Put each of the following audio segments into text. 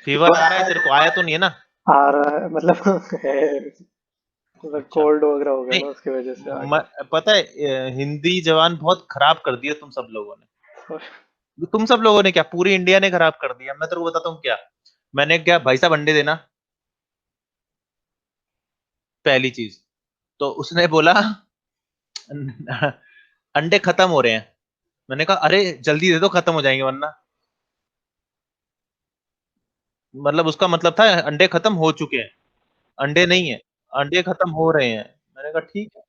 Fever आ रहा है तेरे को, आया तो नहीं है ना? आ रहा है मतलब है, मतलब अच्छा। कोल्ड वगैरह हो गया नहीं, ना उसकी वजह से आ म, गया। पता है हिंदी जबान बहुत खराब कर दी है तुम सब लोगों ने। तुम सब लोगों ने क्या, पूरी इंडिया ने खराब कर दिया। मैं तेरे को बताता हूँ क्या मैंने क्या, भाई साहब अंडे देना, पहली चीज। तो उसने बोला अंडे खत्म हो रहे हैं। मैंने कहा अरे जल्दी दे दो, खत्म हो जाएंगे वरना। मतलब उसका मतलब था अंडे खत्म हो चुके हैं, अंडे नहीं है, अंडे खत्म हो रहे हैं। मैंने कहा ठीक है।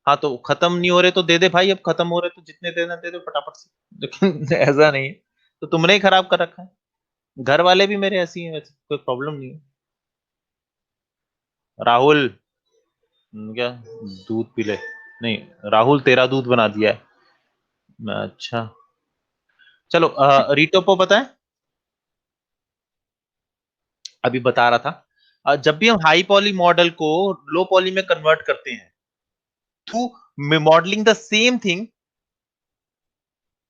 हाँ तो खत्म नहीं हो रहे तो दे दे भाई, अब खत्म हो रहे तो जितने देना दे दे फटाफट से। लेकिन ऐसा नहीं है, तो तुमने ही खराब कर रखा है। घर वाले भी मेरे ऐसी हैं वैसे, कोई प्रॉब्लम नहीं है। राहुल, क्या दूध पी ले? नहीं, राहुल तेरा दूध बना दिया है। अच्छा, चलो रीटोपो पता है? अभी बता रहा था, जब भी हम हाई पॉली मॉडल को लो पॉली में कन्वर्ट करते हैं through modelling the same thing,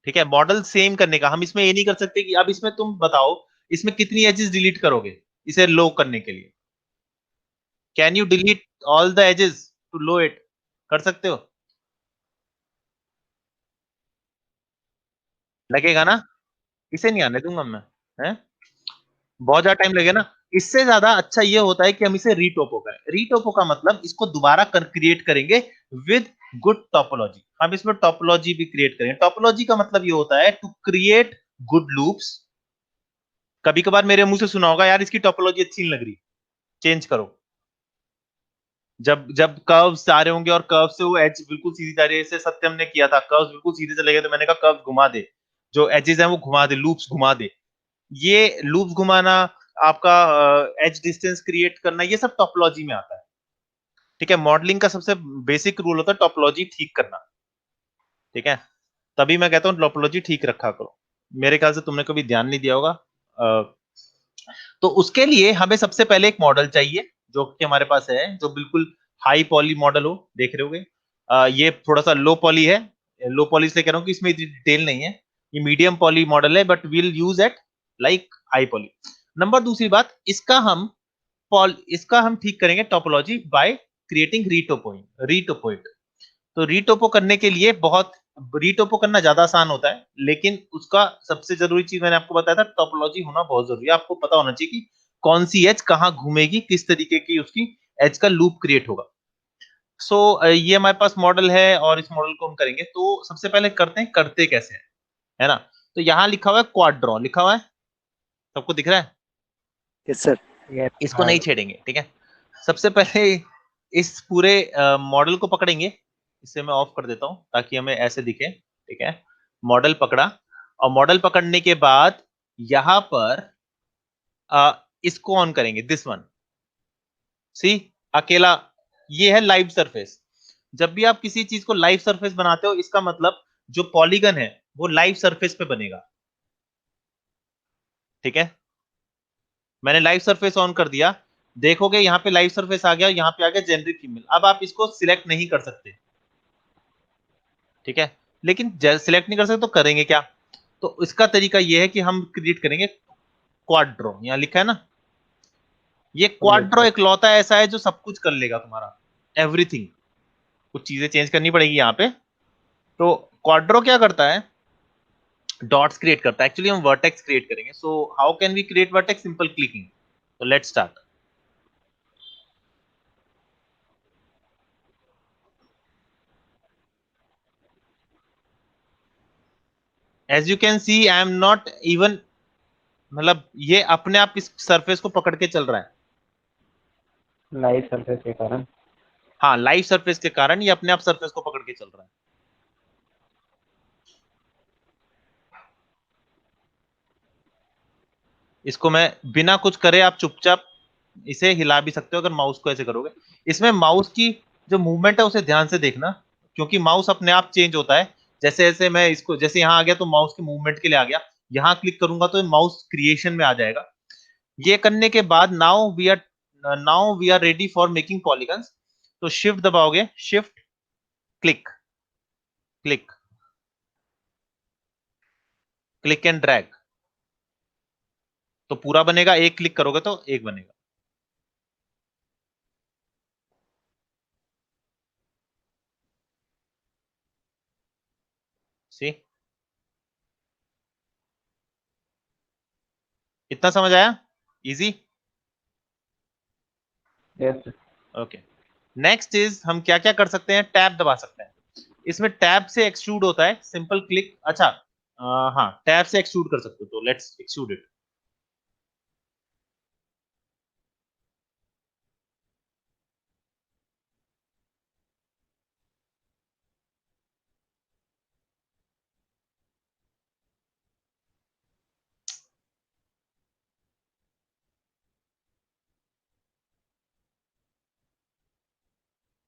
ठीक है, मॉडल सेम करने का, हम इसमें ये नहीं कर सकते कि अब इसमें तुम बताओ इसमें कितनी एजेस डिलीट करोगे इसे लो करने के लिए। Can you delete all the edges to low it? कर सकते हो? लगेगा ना? इसे नहीं आने दूंगा मैं, है? बहुत ज्यादा टाइम लगेगा ना। इससे ज्यादा अच्छा ये होता है कि हम इसे रीटोपो करें। रीटोपो का मतलब इसको दोबारा क्रिएट करेंगे विद गुड टोपोलॉजी। हम इसमें टोपोलॉजी भी क्रिएट करेंगे। टोपोलॉजी का मतलब ये होता है टू क्रिएट गुड लूप्स। कभी कभार मेरे मुंह से सुना होगा यार इसकी टोपोलॉजी अच्छी नहीं लग रही, चेंज करो। जब जब कर्व्स आ रहे होंगे और कर्व से वो एज बिल्कुल सीधी जा रही है, जैसे सत्यम ने किया था, कर्व्स बिल्कुल सीधे चले गए तो मैंने कहा कर्व घुमा दे, जो एजेस हैं वो घुमा दे, लूप्स घुमा दे। ये लूप्स घुमाना, आपका एज डिस्टेंस क्रिएट करना, ये सब टोपोलॉजी में आता है। ठीक है, मॉडलिंग का सबसे बेसिक रूल होता है टोपोलॉजी ठीक करना। ठीक है, तभी मैं कहता हूँ टोपोलॉजी ठीक रखा करो। मेरे ख्याल से तुमने कभी ध्यान नहीं दिया होगा। तो उसके लिए हमें सबसे पहले एक मॉडल चाहिए जो कि हमारे पास है, जो बिल्कुल हाई पॉली मॉडल हो, देख रहे होगे। ये थोड़ा सा लो पॉली है। लो पॉली इसलिए कह रहा हूँ कि इसमें इतनी डिटेल नहीं है। ये मीडियम पॉली मॉडल है, but will use at like high poly. Number दूसरी बात, इसका हम ठीक करेंगे टोपोलॉजी बाय क्रिएटिंग रीटोपोइट। तो रीटोपो करने के लिए बहुत, रीटोपो करना ज्यादा आसान होता है, लेकिन उसका सबसे जरूरी चीज मैंने आपको बताया था, टोपोलॉजी होना बहुत जरूरी है। आपको पता होना चाहिए कि कौन सी एज कहाँ घूमेगी, किस तरीके की उसकी एज का लूप क्रिएट होगा। ये हमारे पास मॉडल है और इस मॉडल को हम करेंगे। तो सबसे पहले करते हैं, करते कैसे है ना? तो यहाँ लिखा हुआ है क्वाड ड्रॉ, लिखा हुआ है, सबको दिख रहा है? Yes sir. इसको हाँ। नहीं छेड़ेंगे, ठीक है। सबसे पहले इस पूरे मॉडल को पकड़ेंगे। इसे मैं ऑफ कर देता हूं ताकि हमें ऐसे दिखे, ठीक है। मॉडल पकड़ा, और मॉडल पकड़ने के बाद यहां पर इसको ऑन करेंगे, दिस वन, सी, अकेला। ये है लाइव सरफेस। जब भी आप किसी चीज को लाइव सरफेस बनाते हो, इसका मतलब जो पॉलीगन है वो लाइव सरफेस पे बनेगा। ठीक है, मैंने लाइव सरफेस ऑन कर दिया। देखोगे यहाँ पे लाइव सरफेस आ गया, यहाँ पे आ गया जेनरिक इमेज। अब आप इसको सिलेक्ट नहीं कर सकते, ठीक है। लेकिन सिलेक्ट नहीं कर सकते तो करेंगे क्या? तो इसका तरीका ये है कि हम क्रिएट करेंगे क्वाड्रो, यहाँ लिखा है ना। ये यस क्वाड्रो सर। इकलौता ऐसा है जो सब कुछ कर लेगा तुम्हारा, एवरीथिंग। कुछ चीजें चेंज करनी पड़ेगी यहाँ पे। तो क्वाड्रो क्या करता है? डॉट्स क्रिएट करता है। एक्चुअली हम वर्टेक्स क्रिएट करेंगे। So how can we create vertex? Simple clicking. तो let's start. As you can see I am not even, मतलब ये अपने आप इस सरफेस को पकड़ के चल रहा है। लाइव सरफेस के कारण। हाँ, लाइव सरफेस के कारण ये अपने आप सरफेस को पकड़ के चल रहा है। इसको मैं बिना कुछ करे, आप चुपचाप इसे हिला भी सकते हो अगर माउस को ऐसे करोगे। इसमें माउस की जो मूवमेंट है उसे ध्यान से देखना, क्योंकि माउस अपने आप चेंज होता है। जैसे जैसे मैं इसको, जैसे यहाँ आ गया तो माउस के मूवमेंट के लिए आ गया, यहाँ क्लिक करूंगा तो माउस क्रिएशन में आ जाएगा। ये करने के बाद now we are ready for making polygons. तो शिफ्ट दबाओगे, shift, click, click, click and drag. तो पूरा बनेगा, एक क्लिक करोगे तो एक बनेगा। सी, इतना समझ आया? Easy. Yes. Okay, next is हम क्या क्या कर सकते हैं, टैब दबा सकते हैं। इसमें टैब से एक्सट्रूड होता है, सिंपल क्लिक। अच्छा हाँ, टैब से एक्सट्रूड कर सकते हो, तो लेट्स एक्सट्रूड इट।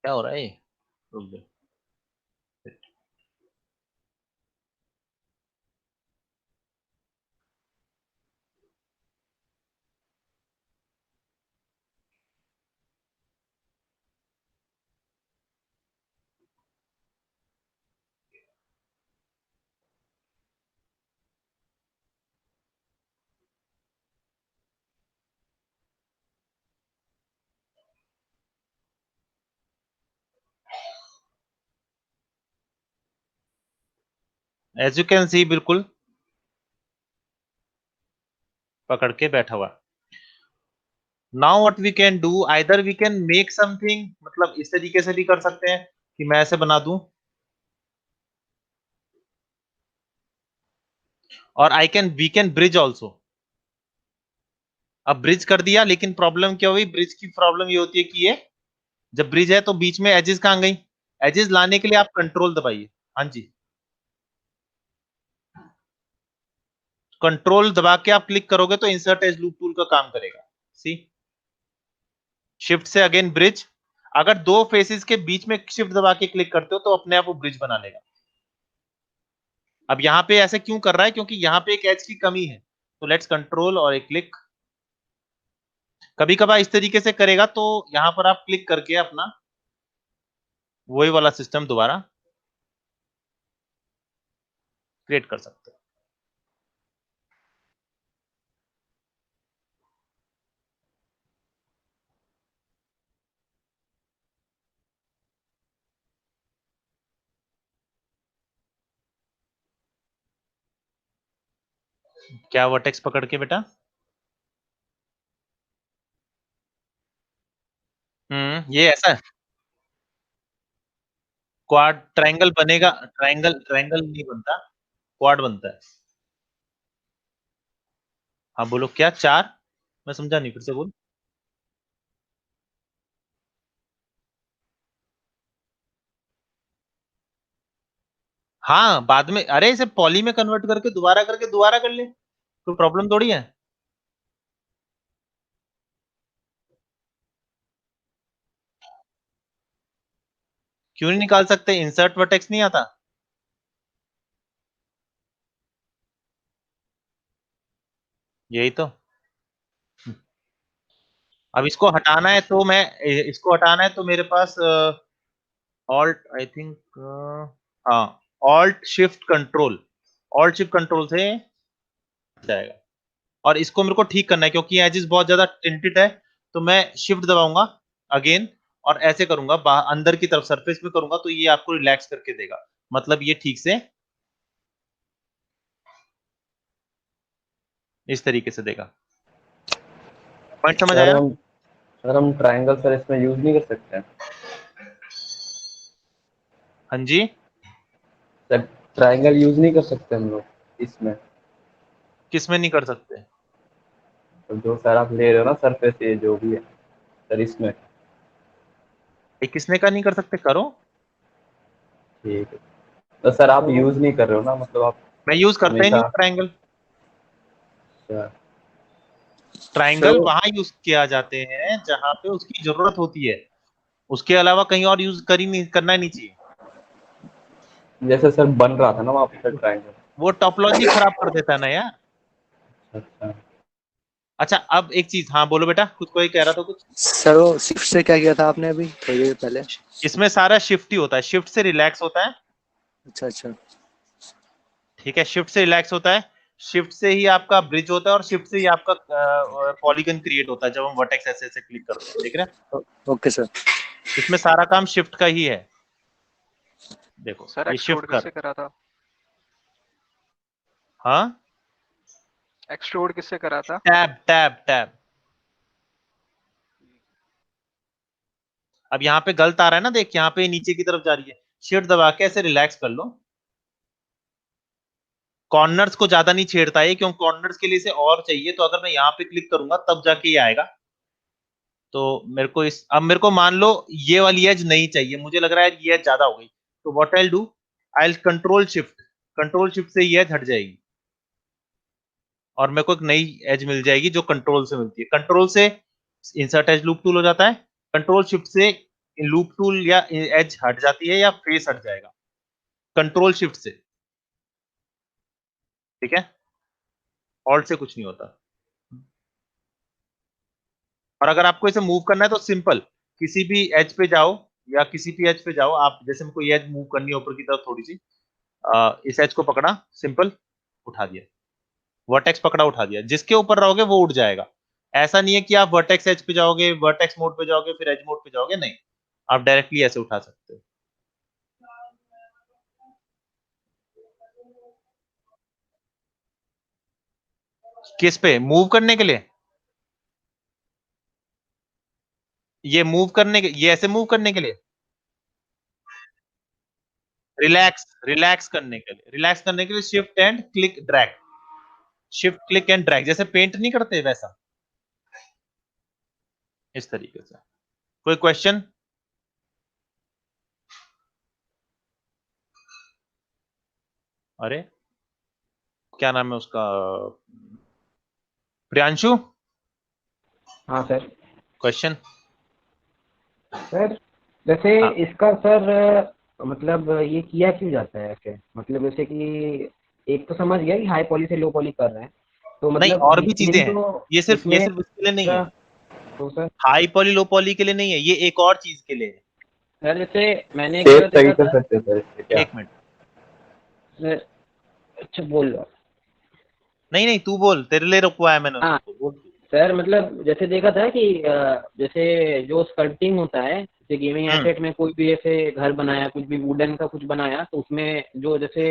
क्या हो रहा है, रुक जाओ। एज यू कैन सी, बिल्कुल पकड़ के बैठा हुआ। Now what we can do, either we can make something, मतलब इस तरीके से भी कर सकते हैं कि मैं ऐसे बना दूं, और I can we can bridge also. अब ब्रिज कर दिया, लेकिन प्रॉब्लम क्या हुई, ब्रिज की प्रॉब्लम ये होती है कि ये जब ब्रिज है तो बीच में एजेस कहां गई, एजेस लाने के लिए आप कंट्रोल दबाइए। हाँ जी, कंट्रोल दबा के आप क्लिक करोगे तो इंसर्ट एज लूप टूल का काम करेगा। सी, शिफ्ट से अगेन ब्रिज, अगर दो फेसेस के बीच में शिफ्ट दबा के क्लिक करते हो तो अपने आप वो ब्रिज बना लेगा। अब यहाँ पे ऐसे क्यों कर रहा है, क्योंकि यहाँ पे एक एज की कमी है, तो लेट्स कंट्रोल और एक क्लिक। कभी कभार इस तरीके से करेगा तो यहाँ पर आप क्लिक करके अपना वही वाला सिस्टम दोबारा क्रिएट कर सकते हो। क्या वर्टेक्स पकड़ के बेटा? ये ऐसा है, क्वाड ट्रायंगल बनेगा, ट्रायंगल ट्रायंगल नहीं बनता, क्वाड बनता है। हाँ बोलो क्या, चार? मैं समझा नहीं, फिर से बोल। हाँ बाद में, अरे इसे पॉली में कन्वर्ट करके दोबारा कर ले, कोई प्रॉब्लम थोड़ी है। क्यों नहीं निकाल सकते, इंसर्ट वर्टेक्स नहीं आता? यही तो। अब इसको हटाना है तो मैं, इसको हटाना है तो मेरे पास ऑल्ट आई थिंक, हाँ, alt shift control, alt shift control से जाएगा। और इसको मेरे को ठीक करना है क्योंकि एजेस बहुत ज्यादा टिंटेड है, तो मैं शिफ्ट दबाऊंगा अगेन, और ऐसे करूंगा अंदर की तरफ सरफेस में करूंगा तो ये आपको रिलैक्स करके देगा, मतलब ये ठीक से इस तरीके से देगा। पॉइंट समझ आया? सर हम ट्रायंगल सर इसमें यूज नहीं कर सकते हैं? हाँ जी, सर ट्रायंगल यूज नहीं कर सकते हम लोग इसमें? किसमें नहीं कर सकते? तो जो सर आप ले रहे हो ना सरफेस, ये जो भी है सर इसमें। ये किसने का नहीं कर सकते, करो। ठीक है, तो सर आप यूज नहीं कर रहे हो ना, मतलब आप मैं यूज करता ही नहीं हमेशा। हूँ ट्रायंगल। अच्छा। ट्रायंगल सर वहां यूज किया जाते हैं जहां पे उसकी जरूरत होती है, उसके अलावा कहीं और यूज कर ही नहीं, करना ही नहीं चाहिए। जैसे सर बन रहा था ना वहाँ पे ट्रायंगल। वो टोपोलॉजी खराब कर देता है ना यार। अच्छा। अच्छा अब एक चीज, हाँ बोलो बेटा, खुद को ही कह रहा था कुछ। सर वो शिफ्ट से क्या किया था आपने अभी थोड़ी देर पहले? इसमें सारा शिफ्ट ही होता है, शिफ्ट से रिलैक्स होता है। अच्छा अच्छा। ठीक है, शिफ्ट से रिलैक्स होता है। शिफ्ट से ही आपका ब्रिज होता है और शिफ्ट से ही आपका पॉलीगन क्रिएट होता है जब हम वर्टेक्स ऐसे ऐसे क्लिक करते हैं, देख रहे हैं? Okay sir. इसमें सारा काम शिफ्ट का ही है। देखो सर ये एक्सट्रूड शिफ्ट कर, किससे करा था? हाँ एक्सट्रूड किससे करा था? Tab tab tab. अब यहाँ पे गलत आ रहा है ना, देख यहाँ पे नीचे की तरफ जा रही है, शिफ्ट दबा के ऐसे रिलैक्स कर लो। कॉर्नर्स को ज्यादा नहीं छेड़ता है क्योंकि कॉर्नर्स के लिए इसे और चाहिए, तो अगर मैं यहाँ पे क्लिक करूंगा तब जाके ये आएगा। तो मेरे को अब मेरे को मान लो ये वाली एज नहीं चाहिए, मुझे लग रहा है ये एज ज्यादा हो गई, तो what I do, I control shift से ये एज हट जाएगी और मेरे को एक नई एज मिल जाएगी जो कंट्रोल से मिलती है। कंट्रोल से इंसर्ट एज लूप टूल हो जाता है, कंट्रोल शिफ्ट से लूप टूल या एज हट जाती है या फेस हट जाएगा कंट्रोल शिफ्ट से, ठीक है? ऑल्ट से कुछ नहीं होता। और अगर आपको इसे मूव करना है तो सिंपल, किसी भी एज पे जाओ या किसी भी एज पे जाओ आप, जैसे मेरे को ये एज मूव करनी है ऊपर की तरफ थोड़ी सी, इस एज को पकड़ा, सिंपल उठा दिया, वर्टेक्स पकड़ा उठा दिया, जिसके ऊपर रहोगे वो उड़ जाएगा। ऐसा नहीं है कि आप वर्टेक्स एज पे जाओगे, वर्टेक्स मोड पे जाओगे फिर एज मोड पे जाओगे, नहीं, आप डायरेक्टली ऐसे उठा सकते हो। किस पे मूव करने के लिए? ये ऐसे मूव करने के लिए, रिलैक्स करने के लिए shift and click drag, shift click and drag, जैसे पेंट नहीं करते वैसा, इस तरीके से। कोई क्वेश्चन? अरे क्या नाम है उसका, प्रियांशु, हाँ सर। क्वेश्चन? सर जैसे हाँ। इसका सर मतलब ये किया क्यों जाता है ऐसे, मतलब जैसे कि एक तो समझ गया कि हाई पॉली से लो पॉली कर रहे हैं, तो नहीं, मतलब और भी चीजें हैं, तो ये सिर्फ इसमें इसके लिए नहीं है, तो सर लो पॉली के लिए नहीं है, ये एक और चीज के लिए है। सर जैसे मैंने एक सेव जगह सही देखा कर था सकते हो सर इससे क्या? एक मिनट, सर। अच्छा बोल रहा। नहीं तू बोल, तेरे लिए रुकवाया मैंने हाँ उसको, बोल तू। सर, मतलब जैसे देखा था कि जैसे जो स्कल्पटिंग होता है, जैसे गेमिंग एसेट में कोई भी ऐसे घर बनाया, कुछ भी वुडन का कुछ बनाया, तो उसमें जो जैसे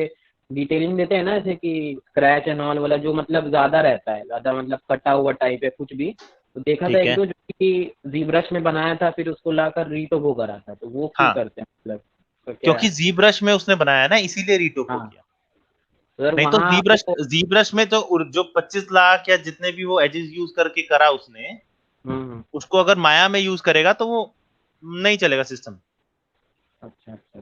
डिटेलिंग देते हैं ना, जैसे कि स्क्रैच एंड ऑल वाला जो मतलब ज़्यादा रहता है, ज़्यादा मतलब कटा हुआ टाइप है कुछ भी, तो देखा था ठीक एक है, दो जो कि जीब्रश में बनाया था, फिर उसको लाकर रीटोबो करा था, तो वो क्यों हाँ, करते हैं मतलब, तो क्या क्योंकि है? जी ब्रश में उसने बनाया ना, इसीलिए रीटोको हाँ किया। सर नहीं तो वहाँ जी ब्रश में तो जो 25 लाख या जितने भी वो एजेस यूज करके करा उसने, उसको अगर माया में यूज करेगा तो वो नहीं चलेगा सिस्टम। अच्छा अच्छा अच्छा,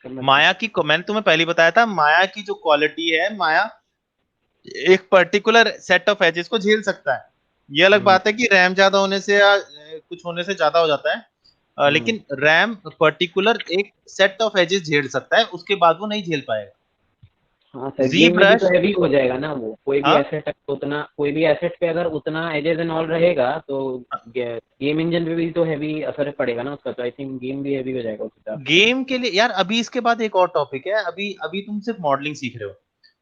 समझ गया। माया की, मैंने तुम्हें पहले बताया था, माया की जो क्वालिटी है, माया एक पर्टिकुलर सेट ऑफ एजेस को झेल सकता है। ये अलग बात है कि रैम ज्यादा होने से या कुछ होने से ज्यादा हो जाता है, लेकिन रैम पर्टिकुलर एक सेट ऑफ एजेस झेल सकता है, उसके बाद वो नहीं झेल पाएगा। हाँ सर, जी गेम में भी तो ब्रश, हैवी हो जाएगा ना वो, कोई भी हाँ, एसेट उतना, कोई भी एसेट पे अगर उतना एजेस एंड ऑल रहेगा तो गेम इंजन पे भी तो हैवी असर पड़ेगा ना उसका, तो आई थिंक गेम भी हैवी हो जाएगा उस हिसाब से। गेम के लिए यार, अभी इसके बाद एक और टॉपिक है, अभी अभी तुम सिर्फ मॉडलिंग सीख रहे हो,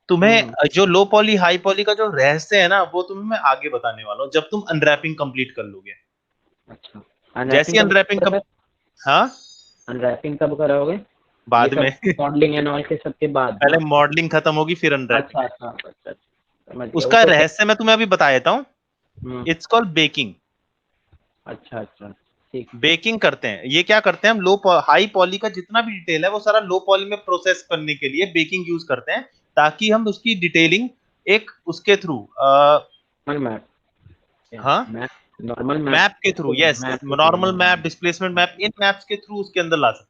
तुम्हें हम्म। जो लो पॉली हाई पॉली का जो रहस्य है ना, वो तुम्हें मैं आगे बताने वाला हूँ जब तुम अनरैपिंग कंप्लीट कर लोगे। अच्छा, जैसी अनरैपिंग कब अनरैपिंग करोगे? हाँ, अनरैपिंग कब कराओगे? ये बाद में सब मॉडलिंग एंड ऑल के सबके बाद पहले ना? मॉडलिंग खत्म होगी फिर अनरैपिंग। अच्छा अच्छा अच्छा अच्छा, समझ गया, वो उसका तो रहस्य मैं तुम्हें अभी बता देता हूँ, हम्म। It's called baking. अच्छा अच्छा, ठीक। बेकिंग करते हैं, ये क्या करते हैं हम, हाई पॉली का जितना भी डिटेल है वो सारा लो पॉली में प्रोसेस करने के लिए बेकिंग यूज करते हैं, ताकि हम उसकी डिटेलिंग एक उसके थ्रू, नॉर्मल मैप, हाँ, मैप, नॉर्मल मैप मैप के थ्रू, यस, मैप के through, normal map, displacement map, इन मैप्स के थ्रू उसके अंदर ला सकते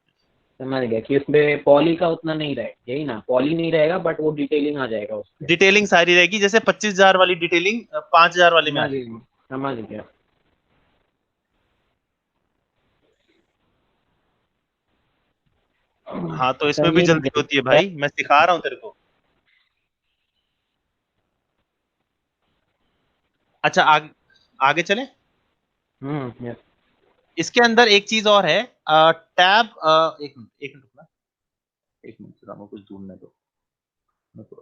समझ गया कि उसमें पॉली का उतना नहीं रहेगा, यही ना, पॉली नहीं रहेगा बट वो डिटेलिंग आ जाएगा हैं। उसमें। डिटेलिंग सारी रहेगी, जैसे 25,000 वाली डिटेलिंग 5,000 वाले में आ समझ जाएगी। गया, समझ गया। हाँ, तो इसमें भी चलिए जल्दी होती है भाई, मैं सिखा रहा हूँ तेरे को। अच्छा, आगे आगे चले। यस। इसके अंदर एक चीज और है, टैब, एक मिनट रुकना, एक मिनट रामो, कुछ ढूंढने दो मेरे को,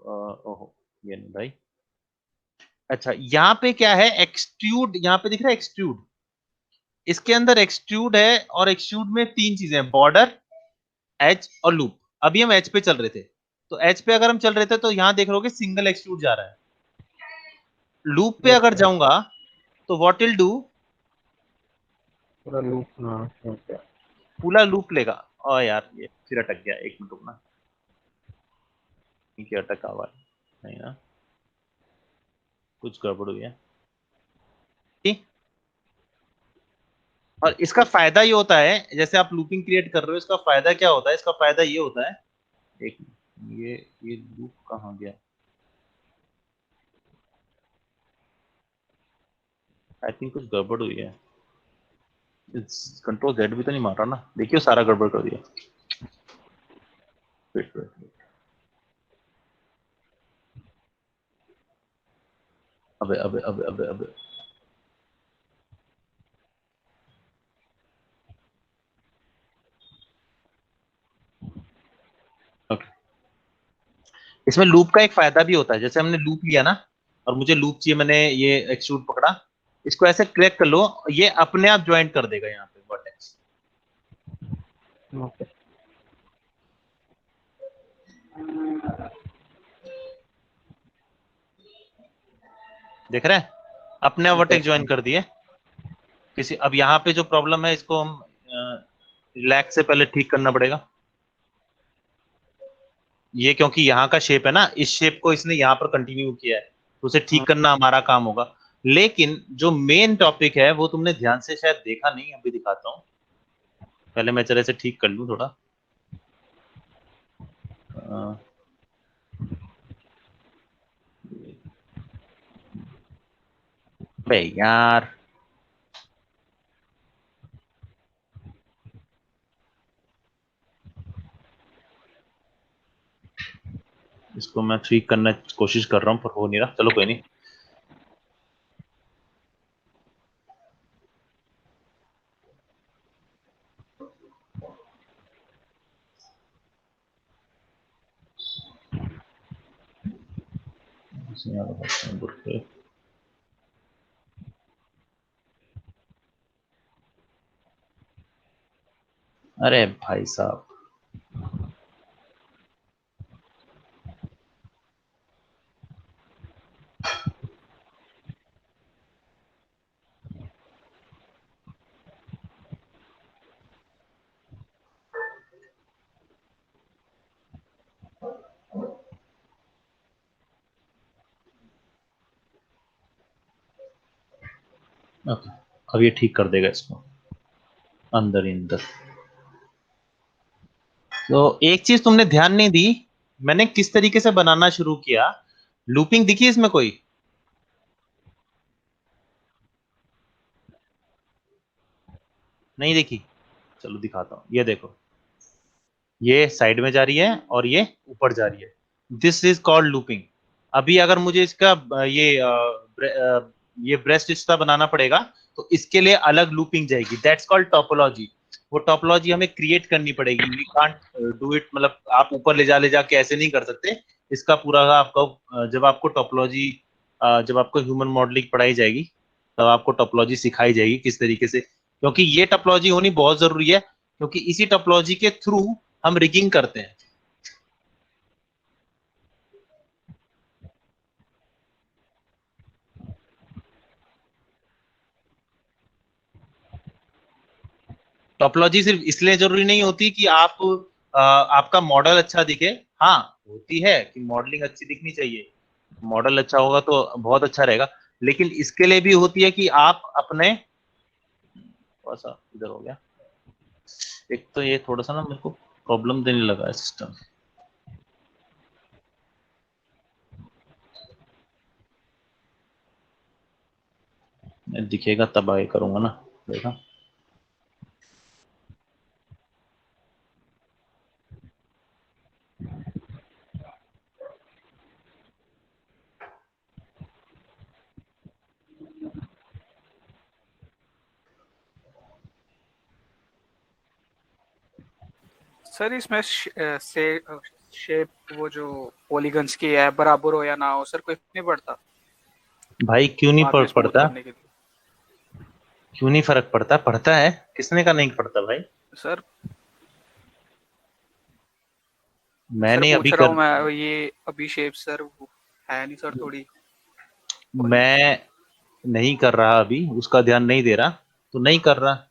ओहो, ये नहीं भाई, अच्छा, यहाँ पे क्या है, एक्सट्रूड, यहाँ पे दिख रहा है एक्सट्रूड, इसके अंदर एक्सट्रूड है, और एक्सट्रूड में 3 चीजें हैं, बॉर्डर, एज और लूप। अभी हम एज पे चल रहे थे, तो एज पे अगर हम चल रहे थे तो यहाँ देख रहे सिंगल एक्सट्रूड जा रहा है। लूप पे अगर जाऊंगा तो व्हाट विल डू, पूरा लूप। हाँ ठीक है। पूरा लूप लेगा। और यार ये फिर अटक गया, एक मिनट रुकना, क्या अटका हुआ है? नहीं ना, कुछ गड़बड़ हुई है। ठीक। और इसका फायदा ये होता है, जैसे आप लूपिंग क्रिएट कर रहे हो, इसका फायदा क्या होता है, इसका फायदा ये होता है, एक ये लूप कहाँ गया, आई थिंक कुछ गड़बड़ हुई है। कंट्रोल जेड भी तो नहीं मार रहा ना, देखियो सारा गड़बड़ कर दिया। wait. अबे ओके। इसमें लूप का एक फायदा भी होता है, जैसे हमने लूप लिया ना, और मुझे लूप चाहिए, मैंने ये एक्सट्रूड पकड़ा, इसको ऐसे क्लिक कर लो, ये अपने आप ज्वाइन कर देगा यहाँ पे वर्टेक्स। ओके। देख रहे हैं, अपने आप वर्टेक्स ज्वाइन कर दिए। किसी, अब यहाँ पे जो प्रॉब्लम है, इसको हम रिलैक्स से पहले ठीक करना पड़ेगा। ये क्योंकि यहाँ का शेप है ना, इस शेप को इसने यहाँ पर कंटिन्यू किया है, तो उसे ठीक करना हमारा काम होगा। लेकिन जो मेन टॉपिक है वो तुमने ध्यान से शायद देखा नहीं, अभी दिखाता हूँ। पहले मैं चले से ठीक कर लूँ थोड़ा। बे यार, इसको मैं ठीक करने की कोशिश कर रहा हूँ, पर हो नहीं रहा। चलो कोई नहीं। अरे भाई साहब, ओके, अब ये ठीक कर देगा इसको अंदर ही अंदर। तो एक चीज तुमने ध्यान नहीं दी, मैंने किस तरीके से बनाना शुरू किया। लूपिंग दिखी इसमें कोई? नहीं देखी? चलो दिखाता हूँ, ये देखो, ये साइड में जा रही है और ये ऊपर जा रही है। This is called looping. अभी अगर मुझे इसका ये ब्रेस्ट हिस्सा बनाना पड़ेगा, तो इसके लिए अलग लूपिंग जाएगी, दैट्स कॉल्ड टोपोलॉजी। वो टोपोलॉजी हमें क्रिएट करनी पड़ेगी, वी कांट डू इट, मतलब आप ऊपर ले जा के ऐसे नहीं कर सकते। इसका पूरा आपको जब आपको टोपोलॉजी, जब आपको ह्यूमन मॉडलिंग पढ़ाई जाएगी, तब आपको टोपोलॉजी सिखाई जाएगी किस तरीके से, क्योंकि ये टोपोलॉजी होनी बहुत जरूरी है, क्योंकि इसी टोपोलॉजी के थ्रू हम रिगिंग करते हैं। टोपोलॉजी सिर्फ इसलिए जरूरी नहीं होती कि आपका मॉडल अच्छा दिखे। हाँ, होती है कि मॉडलिंग अच्छी दिखनी चाहिए, मॉडल अच्छा होगा तो बहुत अच्छा रहेगा, लेकिन इसके लिए भी होती है कि आप अपने, थोड़ा सा इधर हो गया, एक तो ये थोड़ा सा ना मेरे को प्रॉब्लम देने लगा है सिस्टम, दिखेगा तब आगे करूंगा ना, देखा। सर इसमें से शेप वो जो पॉलीगन्स की है बराबर हो या ना हो सर, कोई फर्क नहीं पड़ता? भाई क्यों नहीं बाद में फर्क स्मूथ पड़ता? करने के लिए। क्यों नहीं फर्क पड़ता? पड़ता है, किसने का नहीं पड़ता भाई? सर सर मैंने अभी पूछ रहा कर हूँ मैं, ये अभी शेप सर वो है नहीं सर थोड़ी पॉली। मैं नहीं कर रहा अभी, उसका ध्यान नहीं दे रहा तो नहीं कर रहा।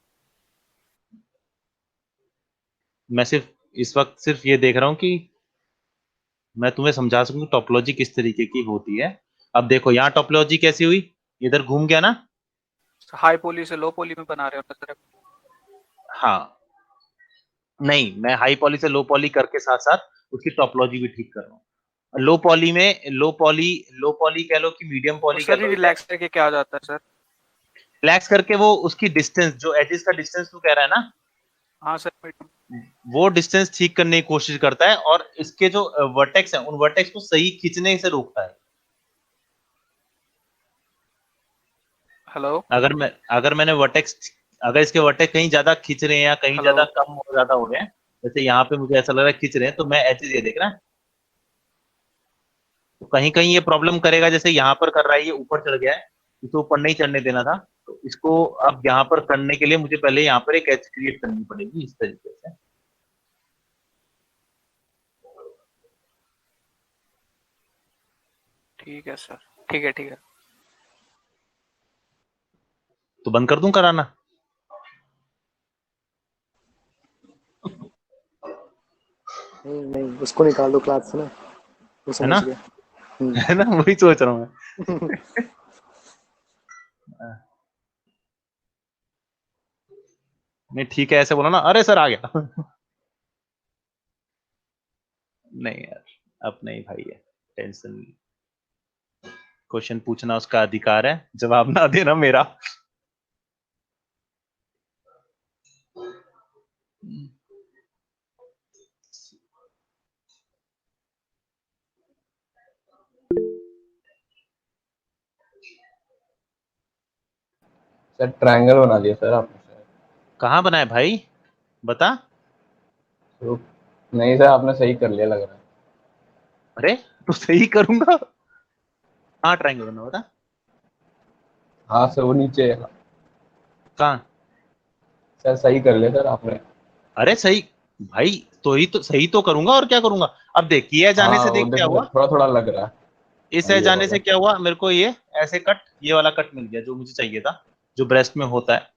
मैं सिर्फ इस वक्त सिर्फ ये देख रहा हूँ कि मैं तुम्हें समझा सकूं टोपोलॉजी किस तरीके की होती है। अब देखो यहाँ टोपोलॉजी कैसी हुई, इधर घूम गया ना। हाई पॉली से लो पॉली में बना रहे हो ना सर? हाँ, नहीं, मैं हाई पॉली से लो पॉली करके साथ साथ उसकी टोपोलॉजी भी ठीक कर रहा हूँ। लो पॉली कह लो कि मीडियम और पॉली कह सर ये लो या रिलैक्स करके क्या हो जाता है सर? रिलैक्स करके वो उसकी डिस्टेंस, जो एजेस का डिस्टेंस तू कह रहा है ना, हाँ सर मीडियम। वो डिस्टेंस ठीक करने की कोशिश करता है और इसके जो वर्टेक्स है उन वर्टेक्स को सही खींचने से रोकता है। हेलो अगर मैंने वर्टेक्स, अगर इसके वर्टेक्स कहीं ज्यादा खींच रहे हैं या कहीं हेलो। ज्यादा कम और ज्यादा हो रहे हैं, जैसे यहाँ पे मुझे ऐसा लग रहा है खींच रहे हैं, तो मैं एचेस ये देख रहा है, तो कहीं कहीं ये प्रॉब्लम करेगा। जैसे यहाँ पर कर रहा है, ये ऊपर चढ़ गया है, इसे ऊपर नहीं चढ़ने देना था, तो इसको अब यहाँ पर करने के लिए मुझे पहले यहाँ पर एक एच क्रिएट करनी पड़ेगी इस तरीके से। ठीक है सर, ठीक है ठीक है। तो बंद कर दूं कराना? नहीं नहीं, उसको निकाल दो क्लास से ना, वो है ना? समझ गया। है ना, वही सोच रहा हूँ मैं। नहीं ठीक है, ऐसे बोला ना, अरे सर आ गया। नहीं यार, अपना ही भाई है, टेंशन नहीं। क्वेश्चन पूछना उसका अधिकार है, जवाब ना देना मेरा। सर ट्रायंगल बना दिया सर आपने शायद। कहाँ बनाए भाई, बता। तो नहीं सर, आपने सही कर लिया लग रहा है। अरे तो सही करूंगा। हाँ, ट्रायंगल बना, बता हाँ सर, वो नीचे। कहाँ। सर सही कर लिया सर आपने। अरे सही भाई, तो सही तो करूंगा और क्या करूंगा। अब देख, ये जाने हाँ से वो देख क्या देखो हुआ, सर, थोड़ा थोड़ा लग रहा है। इस हाँ, ये जाने से वाला। क्या हुआ, मेरे को ये ऐसे कट, ये वाला कट मिल गया जो मुझे चाहिए था, जो ब्रेस्ट में होता है,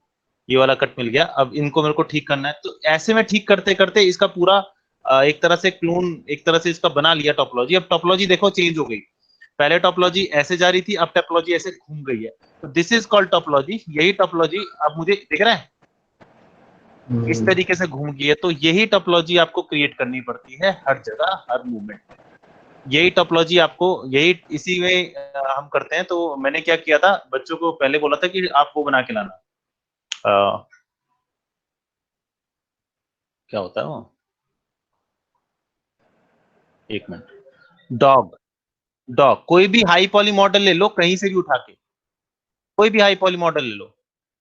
ये वाला कट मिल गया। अब इनको मेरे को ठीक करना है, तो ऐसे में ठीक करते करते इसका पूरा एक तरह से क्लोन, एक तरह से इसका बना लिया टोपोलॉजी। अब टोपोलॉजी देखो चेंज हो गई, पहले टोपोलॉजी ऐसे जा रही थी, अब टोपोलॉजी ऐसे घूम गई है, तो दिस इज कॉल्ड टोपोलॉजी। यही टोपोलॉजी अब मुझे दिख रहा है इस हम्म। तरीके से घूम गई है, तो यही टोपोलॉजी आपको क्रिएट करनी पड़ती है हर जगह, हर मूवमेंट में। यही टोपोलॉजी आपको, यही इसी में हम करते हैं। तो मैंने क्या किया था, बच्चों को पहले बोला था कि आप वो बना के लाना, क्या होता है वो, एक मिनट, डॉग। डॉग, कोई भी हाई पॉली मॉडल ले लो कहीं से भी उठा के, कोई भी हाई पॉली मॉडल ले लो,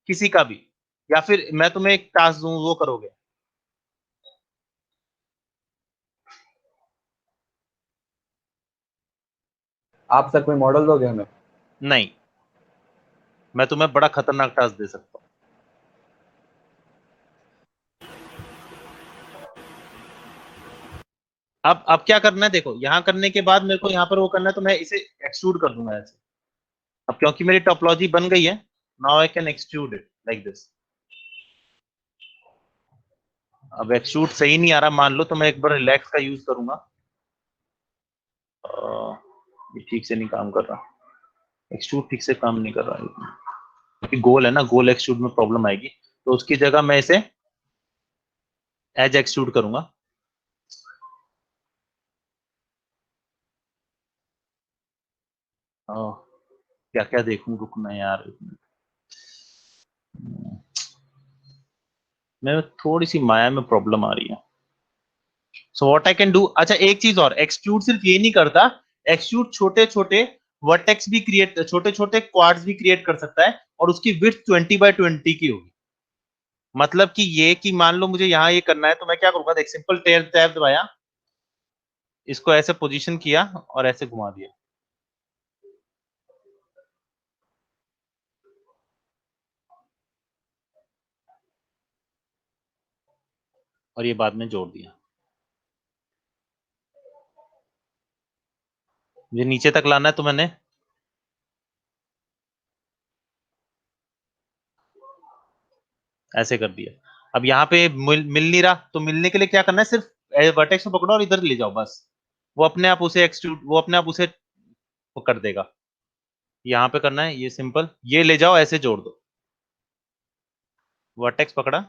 किसी का भी, या फिर मैं तुम्हें एक टास्क दूं वो करोगे। आप सर कोई मॉडल दोगे हमें? नहीं, मैं तुम्हें बड़ा खतरनाक टास्क दे सकता हूँ। अब क्या करना है देखो, यहाँ करने के बाद मेरे को यहाँ पर वो करना है, तो मैं इसे एक्सट्रूड कर दूंगा ऐसे। अब क्योंकि मेरी टोपोलॉजी बन गई है, now I can extrude it like this. अब एक्सट्रूड सही नहीं आ रहा मान लो, तो मैं एक बार रिलैक्स का यूज करूंगा। ये ठीक से नहीं काम कर रहा, एक्सट्रूड ठीक से काम नहीं कर रहा है, क्योंकि गोल है ना, गोल एक्सट्रूड में प्रॉब्लम आएगी, तो उसकी जगह मैं इसे एज एक्सट्रूड करूंगा। क्या क्या देखूं, रुकना यार एक मिनट। मैं थोड़ी सी माया में प्रॉब्लम आ रही है। So what I can do, अच्छा एक चीज और, एक्सट्रूड सिर्फ ये नहीं करता, एक्सट्रूड छोटे छोटे वर्टेक्स भी क्रिएट, छोटे छोटे क्वाड्स भी क्रिएट कर सकता है, और उसकी विड्थ 20 by 20 की होगी। मतलब कि ये कि मान लो मुझे यहाँ ये करना है, तो मैं क्या करूंगा, देख सिंपल टैब टैब दबाया, इसको ऐसे पोजीशन किया और ऐसे घुमा दिया, और ये बाद में जोड़ दिया। ये नीचे तक लाना है तो मैंने ऐसे कर दिया। अब यहाँ पे मिल नहीं रहा, तो मिलने के लिए क्या करना है, सिर्फ वर्टेक्स को पकड़ो और इधर ले जाओ बस। वो अपने आप उसे एक्सट्रूड, वो अपने आप उसे कर देगा। यहाँ पे करना है ये सिंपल, ये ले जाओ ऐसे जोड़ दो। वर्टेक्स पकड़ा,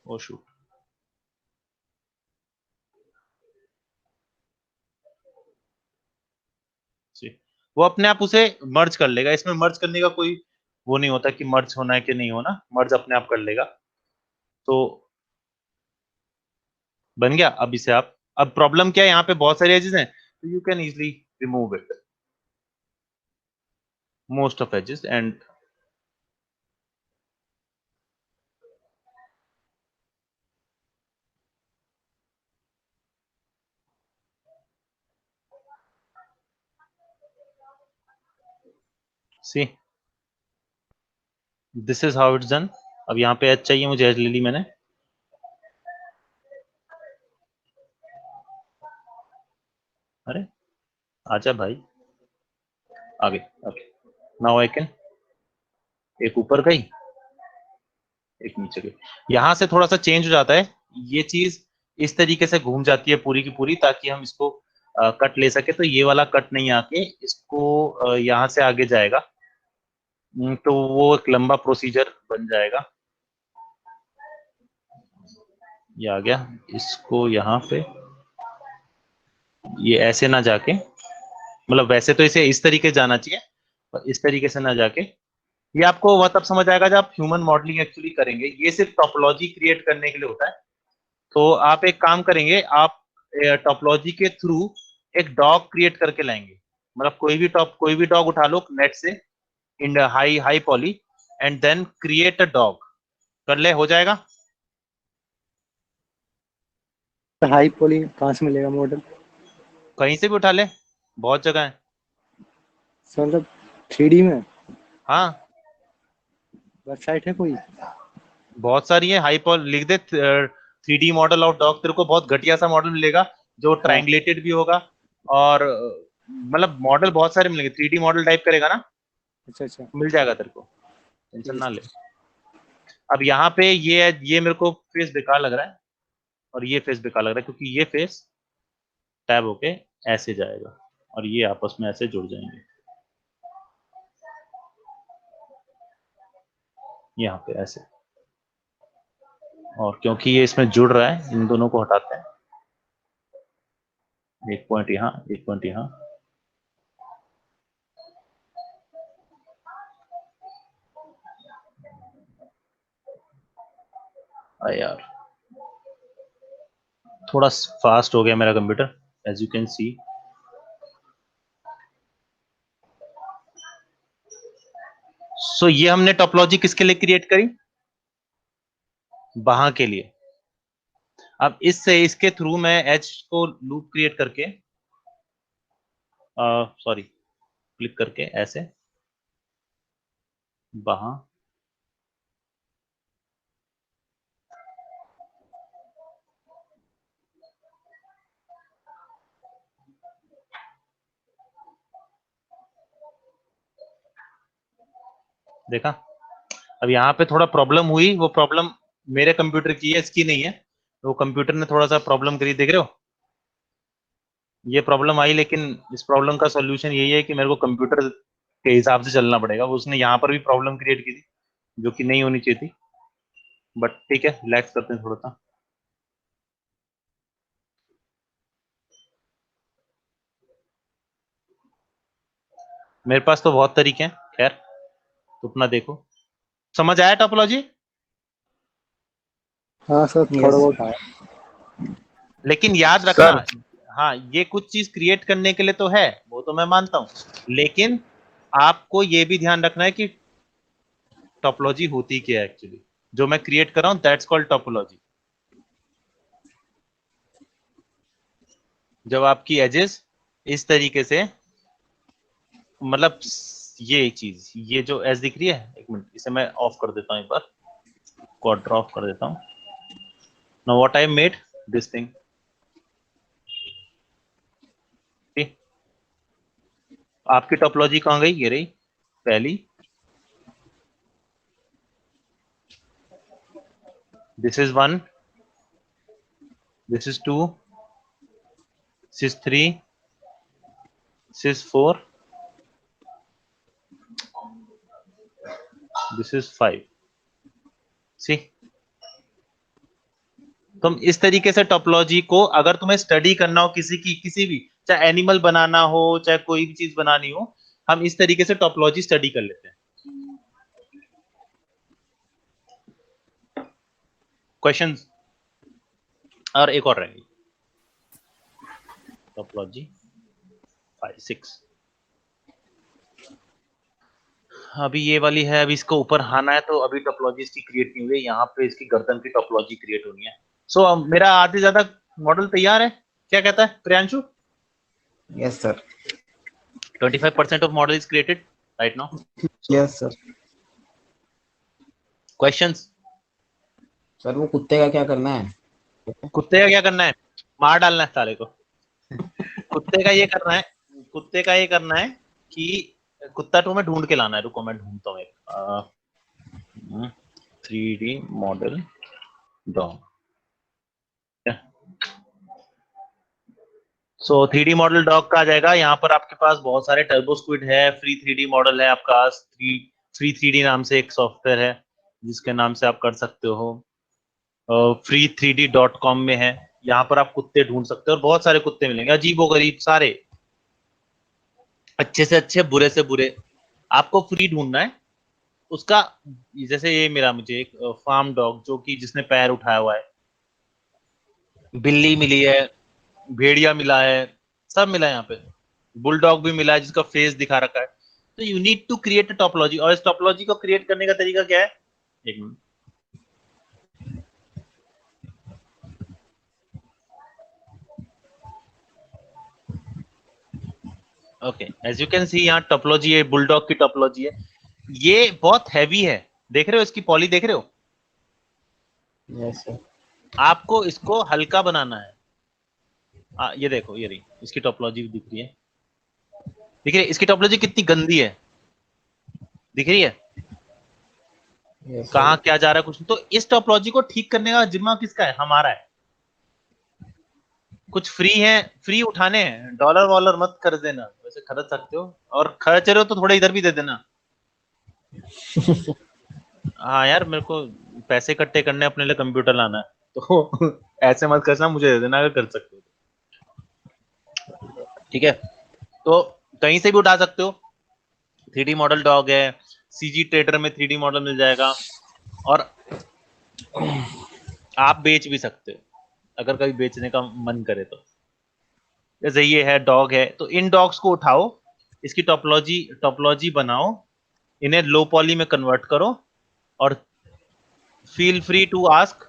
ओ शूट, वो अपने आप उसे मर्ज कर लेगा। इसमें मर्ज करने का कोई वो नहीं होता कि मर्ज होना है कि नहीं होना, मर्ज अपने आप कर लेगा। तो बन गया। अब इसे आप, अब प्रॉब्लम क्या है, यहाँ पे बहुत सारी एजेस हैं, तो you can easily remove it, most of edges and see this is how it's done. अब यहाँ पे एज चाहिए मुझे, एज ले ली मैंने। अरे आजा भाई, आगे ओके। नाउ आई कैन, एक ऊपर गई एक नीचे गई। यहां से थोड़ा सा चेंज हो जाता है, ये चीज इस तरीके से घूम जाती है पूरी की पूरी, ताकि हम इसको कट ले सके। तो ये वाला कट नहीं आके इसको यहाँ से आगे जाएगा, तो वो एक लंबा प्रोसीजर बन जाएगा। ये आ गया, इसको यहाँ पे ये ऐसे ना जाके, मतलब वैसे तो इसे इस तरीके जाना चाहिए, पर इस तरीके से ना जाके। ये आपको वह तब समझ आएगा जब आप ह्यूमन मॉडलिंग एक्चुअली करेंगे। ये सिर्फ टोपोलॉजी क्रिएट करने के लिए होता है। तो आप एक काम करेंगे, आप टोपोलॉजी के थ्रू एक डॉग क्रिएट करके लाएंगे। मतलब कोई भी डॉग उठा लो नेट से, in high high poly, and then create a dog कर ले, हो जाएगा। हाई पॉली कहाँ से मिलेगा मॉडल? कहीं से भी उठा ले, बहुत जगह है। मतलब 3D में हाँ वेबसाइट है कोई? बहुत सारी है। हाई पॉल लिख दे, 3D मॉडल ऑफ डॉग, तेरे को बहुत घटिया सा मॉडल मिलेगा जो ट्रायंगलेटेड भी होगा। और मतलब मॉडल बहुत सारे मिलेंगे। 3D मॉडल टाइप करेगा ना, अच्छा अच्छा, मिल जाएगा तेरे को, टेंशन ना ले। अब यहाँ पे ये मेरे को फेस बेकार लग रहा है, और ये फेस बेकार लग रहा है, क्योंकि ये फेस टैब होके ऐसे जाएगा और ये आपस में ऐसे जुड़ जाएंगे यहाँ पे ऐसे। और क्योंकि ये इसमें जुड़ रहा है, इन दोनों को हटाते हैं। एक पॉइंट यहाँ, एक पॉइंट यहाँ। यार थोड़ा फास्ट हो गया मेरा computer, as you can see. So ये हमने टोपोलॉजी किसके लिए क्रिएट करी, वहां के लिए। अब इससे इसके थ्रू मैं एच को लूप क्रिएट करके, सॉरी क्लिक करके ऐसे वहां, देखा। अब यहाँ पे थोड़ा प्रॉब्लम हुई, वो प्रॉब्लम मेरे कंप्यूटर की है, इसकी नहीं है। वो कंप्यूटर ने थोड़ा सा प्रॉब्लम करी, देख रहे हो ये प्रॉब्लम आई। लेकिन इस प्रॉब्लम का सॉल्यूशन यही है कि मेरे को कंप्यूटर के हिसाब से चलना पड़ेगा। उसने यहाँ पर भी प्रॉब्लम क्रिएट की थी जो कि नहीं होनी चाहिए थी, बट ठीक है, रिलैक्स करते हैं थोड़ा सा। मेरे पास तो बहुत तरीके हैं, खैर तो अपना देखो। समझ आया टोपोलॉजी? हाँ सर थोड़ा बहुत आया। लेकिन याद रखना, हाँ ये कुछ चीज क्रिएट करने के लिए तो है, वो तो मैं मानता हूँ, लेकिन आपको ये भी ध्यान रखना है कि टोपोलॉजी होती क्या है एक्चुअली। जो मैं क्रिएट कर रहा हूँ दैट्स कॉल्ड टोपोलॉजी। जब आपकी एजेस इस तरीके से, मतलब ये चीज, ये जो एस दिख रही है, एक मिनट इसे मैं ऑफ कर देता हूँ, एक बार क्वाड्रा ऑफ कर देता हूँ। Now what I made this thing, आपकी टोपोलॉजी कहाँ गई? ये रही पहली, this is 1, this is 2, this is 3, this is 4, this is 5। सी, तुम इस तरीके से टोपोलॉजी को, अगर तुम्हें स्टडी करना हो किसी की, किसी भी, चाहे एनिमल बनाना हो, चाहे कोई भी चीज बनानी हो, हम इस तरीके से टोपोलॉजी स्टडी कर लेते हैं। क्वेश्चंस? और एक और रहेगी टोपोलॉजी 5 6, अभी ये वाली है, अभी इसको ऊपर आना है, तो अभी टोपोलॉजी इसकी क्रिएट नहीं हुई है, यहाँ पे इसकी गर्दन की टोपोलॉजी क्रिएट होनी है। सो मेरा आधे से ज्यादा मॉडल तैयार है, क्या कहता है Priyanshu? Yes sir. 25% of model is created right now. Yes sir. Questions? Sir वो कुत्ते का क्या करना है? कुत्ते का क्या करना है? मार डालना है साले को। कुत्ते का ये करना है, कुत्ते का ये करना है कि कुत्ता तुम्हें ढूंढ के लाना है। रुको मैं ढूंढता हूँ एक 3D मॉडल डॉग। सो 3D मॉडल डॉग का आ जाएगा, यहाँ पर आपके पास बहुत सारे टर्बो स्क्विड है, फ्री 3D मॉडल है आपके पास, फ्री 3D नाम से एक सॉफ्टवेयर है जिसके नाम से आप कर सकते हो, free3d.com में है। यहाँ पर आप कुत्ते ढूंढ सकते हो और बहुत सारे कुत्ते मिलेंगे, अजीबोगरीब सारे, अच्छे से अच्छे, बुरे से बुरे, आपको फ्री ढूंढना है उसका। जैसे ये मिला मुझे एक फार्म डॉग, जो कि जिसने पैर उठाया हुआ है, बिल्ली मिली है, भेड़िया मिला है, सब मिला है यहाँ पे, बुलडॉग भी मिला है जिसका फेस दिखा रखा है। तो you need to create a topology, और इस टोपोलॉजी को क्रिएट करने का तरीका क्या है? एक minute, okay, as you can see यहाँ टोपोलॉजी है, बुलडॉग की टोपोलॉजी है, ये बहुत हैवी है, देख रहे हो इसकी पॉली, देख रहे हो? Yes sir. आपको इसको हल्का बनाना है। ये देखो, ये रही इसकी टोपोलॉजी दिख रही है, दिख रही है इसकी टोपोलॉजी कितनी गंदी है, दिख रही है? यस कहाँ सर। क्या जा रहा है कुछ। तो इस टोपोलॉजी को ठीक करने का जिम्मा किसका है? हमारा है। कुछ फ्री है, फ्री उठाने हैं, डॉलर वॉलर मत कर देना, वैसे खर्च सकते हो, और खर्च रहे हो तो थोड़े इधर भी दे देना। हाँ यार, मेरे को पैसे इकट्ठे करने, अपने लिए कंप्यूटर लाना है, तो ऐसे मत करना, मुझे दे देना अगर कर सकते हो, ठीक है? तो कहीं से भी उठा सकते हो। 3D मॉडल डॉग है, सीजी ट्रेडर में 3D मॉडल मिल जाएगा, और आप बेच भी सकते हो अगर कभी बेचने का मन करे तो। जैसे ये है डॉग है, तो इन डॉग्स को उठाओ, इसकी टोपोलॉजी बनाओ, इन्हें लो पॉली में कन्वर्ट करो, और feel free to ask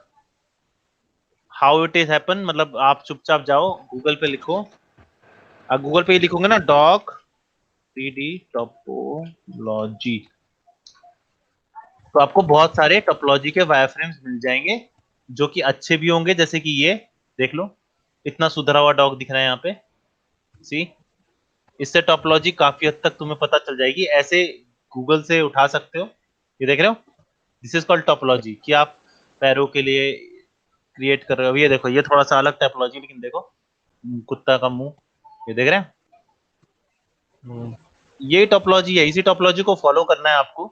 how it is happen, मतलब आप चुपचाप जाओ गूगल पे लिखो, गूगल पे लिखोगे ना डॉग 3D टोपोलॉजी, तो आपको बहुत सारे टोपोलॉजी के वायरफ्रेम्स मिल जाएंगे जो कि अच्छे भी होंगे, जैसे कि ये देख लो, इतना सुधरा हुआ डॉग दिख रहा है यहाँ पे, सी, इससे टोपोलॉजी काफी हद तक तुम्हें पता चल जाएगी, ऐसे गूगल से उठा सकते हो। ये देख रहे हो, दिस इज कॉल्ड टोपोलॉजी, कि आप पैरों के लिए क्रिएट कर रहे हो। ये देखो, ये थोड़ा सा अलग टोपोलॉजी, लेकिन देखो कुत्ता का मुंह, ये देख रहे हैं, ये टोपोलॉजी है, इसी टोपोलॉजी को फॉलो करना है आपको।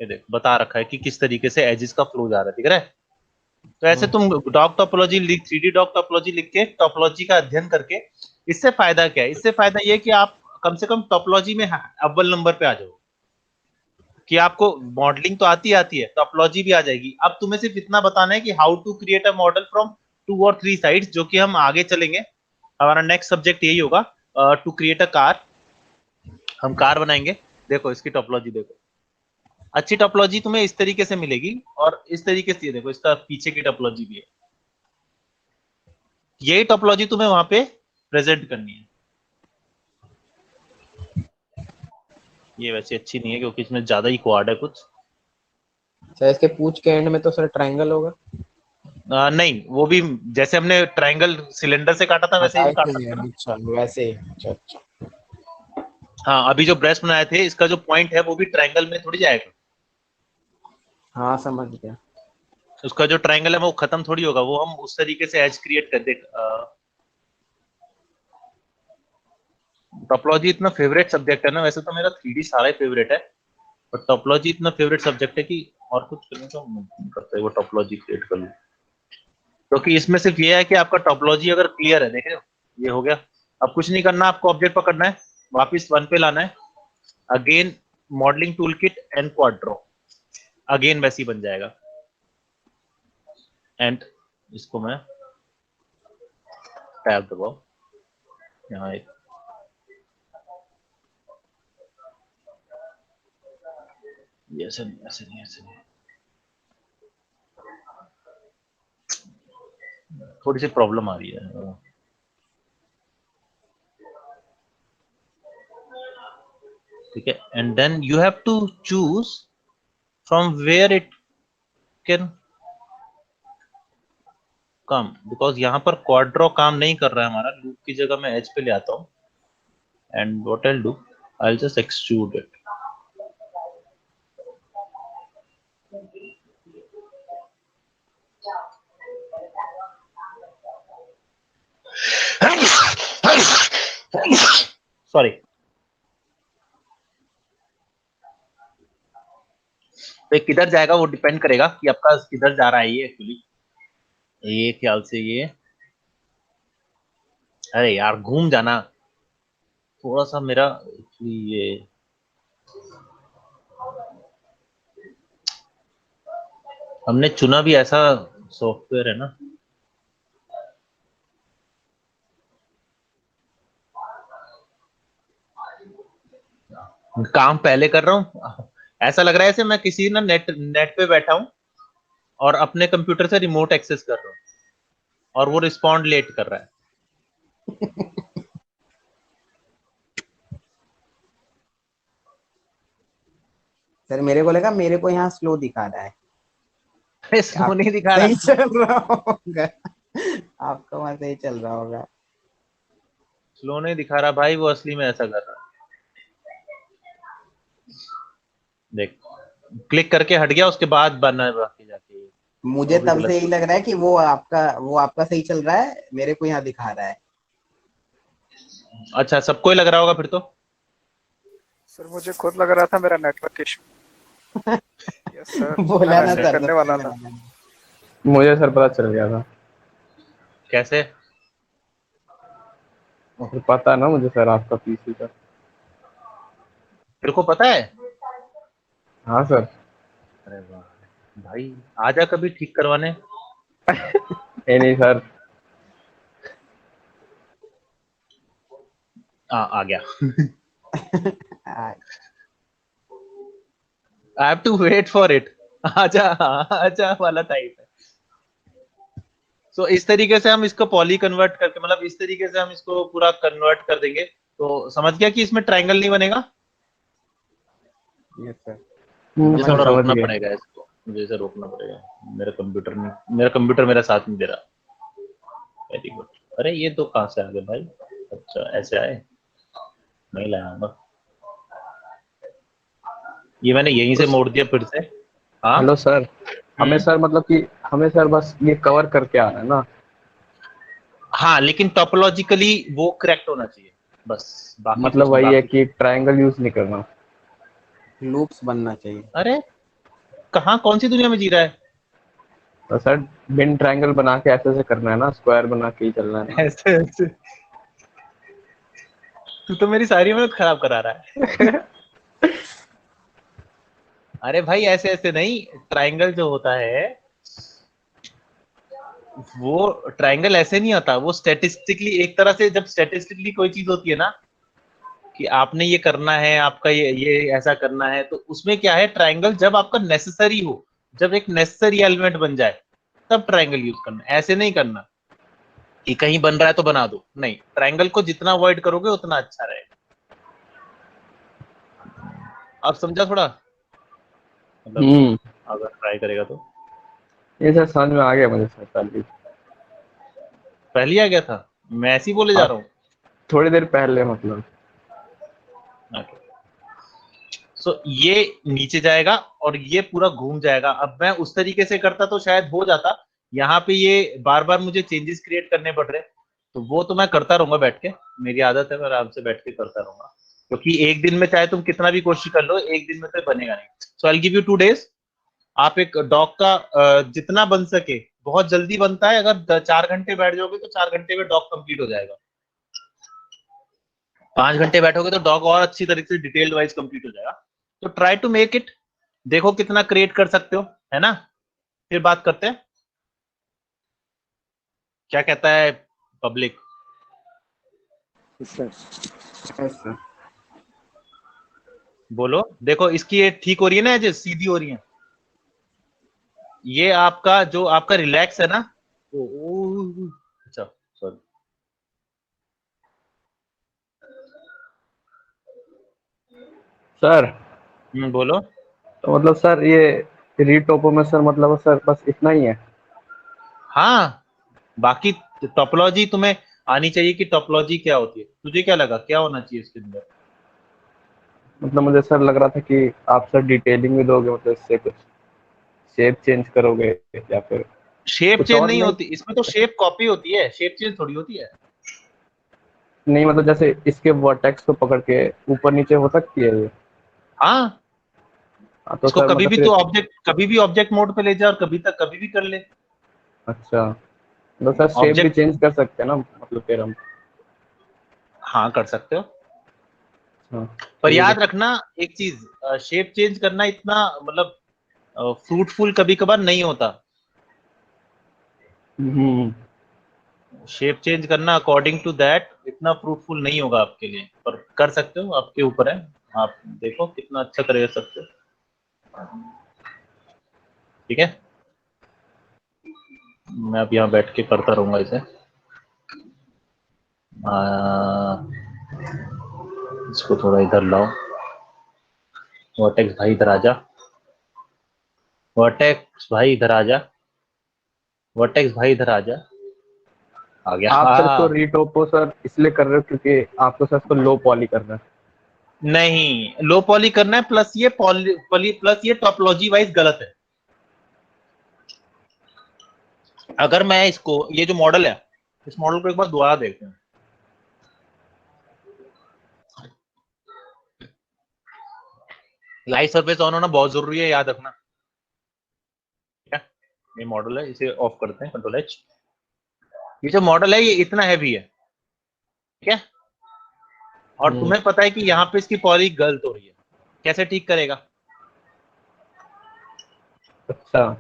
ये देखो बता रखा है कि किस तरीके से एजेस का फ्लो जा रहा है, दिख रहा है? तो ऐसे तुम डॉग टोपोलॉजी लिख, 3D डॉग टोपोलॉजी लिख के टोपोलॉजी का अध्ययन करके, इससे फायदा क्या है? इससे फायदा ये कि आप कम से कम टोपोलॉजी में अव्वल नंबर पे आ जाओ, कि आपको मॉडलिंग तो आती है, टोपोलॉजी भी आ जाएगी। अब तुम्हें सिर्फ इतना बताना है कि how to create a model from 2 और 3 साइड्स, जो कि हम आगे चलेंगे, हमारा नेक्स्ट सब्जेक्ट यही होगा, टू क्रिएट अ कार, हम कार बनाएंगे। देखो इसकी टोपोलॉजी देखो, अच्छी टोपोलॉजी तुम्हें इस तरीके से मिलेगी, और इस तरीके से देखो इसका पीछे की टोपोलॉजी भी है, यही टोपोलॉजी तुम्हें वहां पे प्रेजेंट करनी है। ये वैसे अच्छी नहीं है क्योंकि इसमें ज्यादा ही क्वाड है कुछ। सर इसके पूंछ के एंड में तो सर ट्रायंगल होगा। नहीं, वो भी जैसे हमने ट्रायंगल सिलेंडर से काटा था वैसे ही काट सकते हैं ना। अच्छा वैसे ही, अच्छा अच्छा। हाँ, अभी जो ब्रेस्ट बनाए थे इसका जो पॉइंट है वो भी ट्रायंगल में थोड़ी जाएगा। हाँ समझ गया। उसका जो ट्रायंगल है वो खत्म थोड़ी होगा, वो हम उस तरीके से एज क्रिएट कर दे। टोपोलॉजी इतना फेवरेट सब्जेक्ट है ना, वैसे तो मेरा 3D सारा ही फेवरेट है, पर टोपोलॉजी इतना फेवरेट सब्जेक्ट है कि और कुछ करने का मन नहीं करता है वो टोपोलॉजी क्रिएट कर लूं। क्योंकि इसमें सिर्फ ये है कि आपका टोपोलॉजी अगर क्लियर है, देख रहे हो, ये हो गया। अब कुछ नहीं करना, आपको ऑब्जेक्ट पकड़ना है, वापस 1 पे लाना है, again modelling tool kit and quad draw, again वैसे ही बन जाएगा। एंड इसको मैं टैब दबाओ, यहाँ एक ऐसे नहीं, ऐसे नहीं, ऐसे नहीं, थोड़ी सी प्रॉब्लम आ रही है। ठीक है, and then you have to choose from where it can come, because यहाँ पर क्वाड ड्रॉ काम नहीं कर रहा है हमारा। लूप की जगह मैं एज पे ले आता हूँ, and what I do, I just extrude it. Sorry. तो किधर जाएगा वो डिपेंड करेगा कि आपका किधर जा रहा है ये एक्चुअली। ये ख्याल से ये, अरे यार घूम जाना थोड़ा सा मेरा ये, हमने चुना भी ऐसा सॉफ्टवेयर है ना। काम पहले कर रहा हूँ, ऐसा लग रहा है जैसे मैं किसी ना नेट पे बैठा हूँ और अपने कंप्यूटर से रिमोट एक्सेस कर रहा हूँ और वो रिस्पॉन्ड लेट कर रहा है। सर मेरे को लगा, मेरे को यहाँ स्लो दिखा रहा है। स्लो नहीं दिखा सही रहा, चल रहा होगा, आपका वहां सही चल रहा होगा। स्लो नहीं दिखा रहा भाई, वो असली में ऐसा कर रहा है। देख, क्लिक करके हट गया, उसके बाद बनना है बाकी जाके। मुझे वो भी तब गलत से यही हो लग गया। रहा है कि वो आपका सही चल रहा है, मेरे को यहाँ दिखा रहा है। अच्छा, सबको ही लग रहा होगा फिर तो। सर मुझे खुद लग रहा था मेरा नेटवर्क इशू। यस सर, बोला मैं ना ऐसे सर, करने वाला था। मुझे सर पता चल गया था। कैसे? और फिर पता है ना मुझे सर आपका पीसी का। तेरे को पता है? हाँ सर। अरे वाह भाई, आजा कभी ठीक करवाने। नहीं सर। आ गया। हाँ, I have to wait for it. आजा, आजा वाला टाइप है। सो इस तरीके से हम इसको पॉली कन्वर्ट करके, मतलब इस तरीके से हम इसको पूरा कन्वर्ट कर देंगे। तो समझ गया कि इसमें ट्रायंगल नहीं बनेगा। Yes sir. मुझे सर थोड़ा समझ रोकना गए। पड़ेगा इसको, मुझे इसे रोकना पड़ेगा। मेरा कंप्यूटर मेरा साथ नहीं दे रहा। Very good. अरे ये तो कहाँ से आ गए भाई? अच्छा ऐसे आए, नहीं लाया। ये मैंने यहीं से मोड़ दिया फिर से। हाँ। हेलो सर, हमें सर मतलब कि हमें सर बस ये कवर करके आना है ना। हाँ, लेकिन टोपोलॉजिकली वो करेक्ट होना चाहिए बस, बाकी मतलब कुछ नहीं। वही है बाकी कि ट्रायंगल यूज नहीं करना। लूप्स बनना चाहिए। अरे कहाँ, कौन सी दुनिया में जी रहा है? तो सर बिन ट्रायंगल बना के ऐसे ऐसे करना है ना, स्क्वायर बना के ही चलना है ना। ऐसे ऐसे तू तो मेरी सारी मेहनत खराब करा रहा है। अरे भाई ऐसे ऐसे नहीं, ट्रायंगल जो होता है वो ट्रायंगल ऐसे नहीं आता, वो स्टैटिस्टिकली एक तरह से, जब स्टैटिस्टिकली कोई चीज होती है ना कि आपने ये करना है, आपका ये ऐसा करना है, तो उसमें क्या है, ट्रायंगल जब आपका नेसेसरी हो, जब एक नेसेसरी एलिमेंट बन जाए तब ट्रायंगल यूज करना, ऐसे नहीं करना। कि कहीं बन रहा है तो बना दो, नहीं, ट्रायंगल को जितना अवॉइड करोगे उतना अच्छा रहेगा। आप समझा थोड़ा, मतलब अगर ट्राई करेगा तो। ये सर समझ में आ गया मुझे सर पहले। पहले आ गया था, मैं ऐसे ही बोले जा हाँ, रहा हूँ। थोड़ी देर पहले मतलब। सो ये नीचे जाएगा और ये पूरा घूम जाएगा। अब मैं उस तरीके से करता तो शायद हो जाता, यहाँ पे ये बार बार मुझे चेंजेस क्रिएट करने पड़ रहे, तो वो तो मैं करता रहूंगा बैठ के, मेरी आदत है, मैं आराम से बैठ के करता रहूंगा, क्योंकि एक दिन में चाहे तुम कितना भी कोशिश कर लो, एक दिन में तो बनेगा नहीं। सो आई गिव यू 2 days। आप एक डॉग का जितना बन सके, बहुत जल्दी बनता है, अगर 4 घंटे बैठ जाओगे तो 4 घंटे में डॉग कंप्लीट हो जाएगा। 5 घंटे बैठोगे तो डॉग और अच्छी तरीके से डिटेल्ड वाइज कंप्लीट हो जाएगा। तो ट्राई टू मेक इट, देखो कितना क्रिएट कर सकते हो, है ना? फिर बात करते हैं क्या कहता है पब्लिक। सर सर बोलो, देखो इसकी ये ठीक हो रही है ना, जो सीधी हो रही है, ये आपका जो आपका रिलैक्स है ना, अच्छा सॉरी, सर बोलो। तो मतलब सर ये रीटोपो में सर मतलब सर बस इतना ही है? हाँ, बाकी टोपोलॉजी तुम्हें आनी चाहिए कि टोपोलॉजी क्या होती है। तुझे क्या लगा क्या होना चाहिए इसके अंदर? मतलब मुझे सर लग रहा था कि आप सर डिटेलिंग भी दोगे, मतलब इससे कुछ शेप चेंज करोगे या फिर शेप कुछ चेंज और नहीं नहीं? होती इसमें, तो शेप कॉपी होती है, शेप चेंज थोड़ी होती है। नहीं मतलब जैसे इसके वर्टेक्स को पकड़ के ऊपर नीचे हो सकती है ये? हाँ, हाँ तो इसको सर कभी मतलब भी तो फिर ऑब्जेक्ट, कभी भी ऑब्जेक्ट मोड पे ले जा और कभी तक कभी भी कर ले। अच्छा, तो सर शेप भी ऑब्जेक्ट, चेंज कर सकते हैं ना मतलब फिर हम? हाँ कर सकते हो, हाँ पर ठीक है। याद रखना एक चीज, शेप चेंज करना इतना मतलब फ्रूटफुल कभी कभार नहीं होता। हम्म। शेप चेंज करना अकॉर्डिंग टू दैट इतना फ्रूटफुल नहीं होगा आपके लिए, पर कर सकते हो, आपके ऊपर है। आप देखो कितना अच्छा कर सकते हो, ठीक है। मैं अब यहाँ बैठ के करता रहूंगा इसे। इसको थोड़ा इधर लाओ, वर्टेक्स भाई इधर आ जा, वर्टेक्स भाई इधर आ जा, वर्टेक्स भाई इधर आ जा, आ गया। आप सर इसको हाँ, रीटोपो सर इसलिए कर रहे हो क्योंकि आपको सर इसको लो पॉली करना है? नहीं, लो पॉली करना है, प्लस ये पॉली प्लस ये टॉपोलॉजी वाइज गलत है। अगर मैं इसको, ये जो मॉडल है, इस मॉडल को एक बार दोबारा देखते हैं। लाइट सरफेस ऑन होना बहुत जरूरी है, याद रखना, ठीक है। ये मॉडल है, इसे ऑफ करते हैं, कंट्रोल एच। ये जो मॉडल है ये इतना हैवी है, ठीक है, और तुम्हें पता है कि यहाँ पे इसकी पॉली गलत हो रही है, कैसे ठीक करेगा? अच्छा,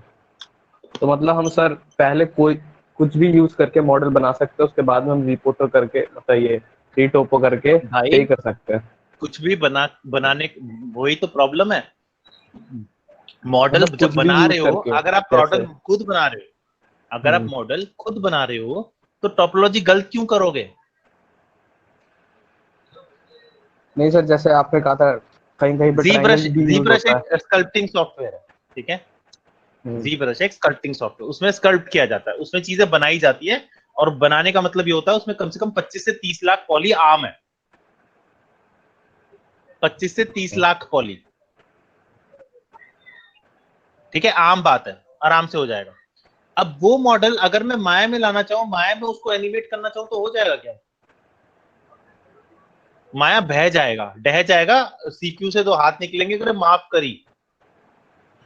तो मतलब हम सर पहले कोई कुछ भी यूज करके मॉडल बना सकते हैं, उसके बाद में हम रीपोटो करके मतलब ये रीटोपो करके भाई सही कर सकते हैं? कुछ भी बनाने, वही तो प्रॉब्लम है। मॉडल मतलब जब कुछ भी बना यूज रहे हो, करके अगर आप जैसे? मॉडल खुद बना रहे हो, अगर आप हम्म, मॉडल खुद बना रहे हो तो टोपोलॉजी गलत क्यों करोगे? नहीं सर, जैसे आपने कहा था कहीं कहीं पे जी ब्रश, ट्रायंगल भी जी यूज ब्रश होता एक है। स्कल्पटिंग सॉफ्टवेयर है, ठीक है। हम्म, जी ब्रश एक स्कल्पटिंग सॉफ्टवेयर, उसमें स्कल्प किया जाता है, उसमें चीजें बनाई जाती है, और बनाने का मतलब ये होता है उसमें कम से कम 25 से 30 लाख पॉली आम है, 25 से 30 लाख पॉली, ठीक है, आम बात है, आराम से हो जाएगा। अब वो मॉडल अगर मैं माया में लाना चाहूँ, माया में उसको एनिमेट करना चाहूँ, तो हो जाएगा क्या? माया बह जाएगा, डह जाएगा, सीपीयू से तो हाथ निकलेंगे, अगर माफ करी,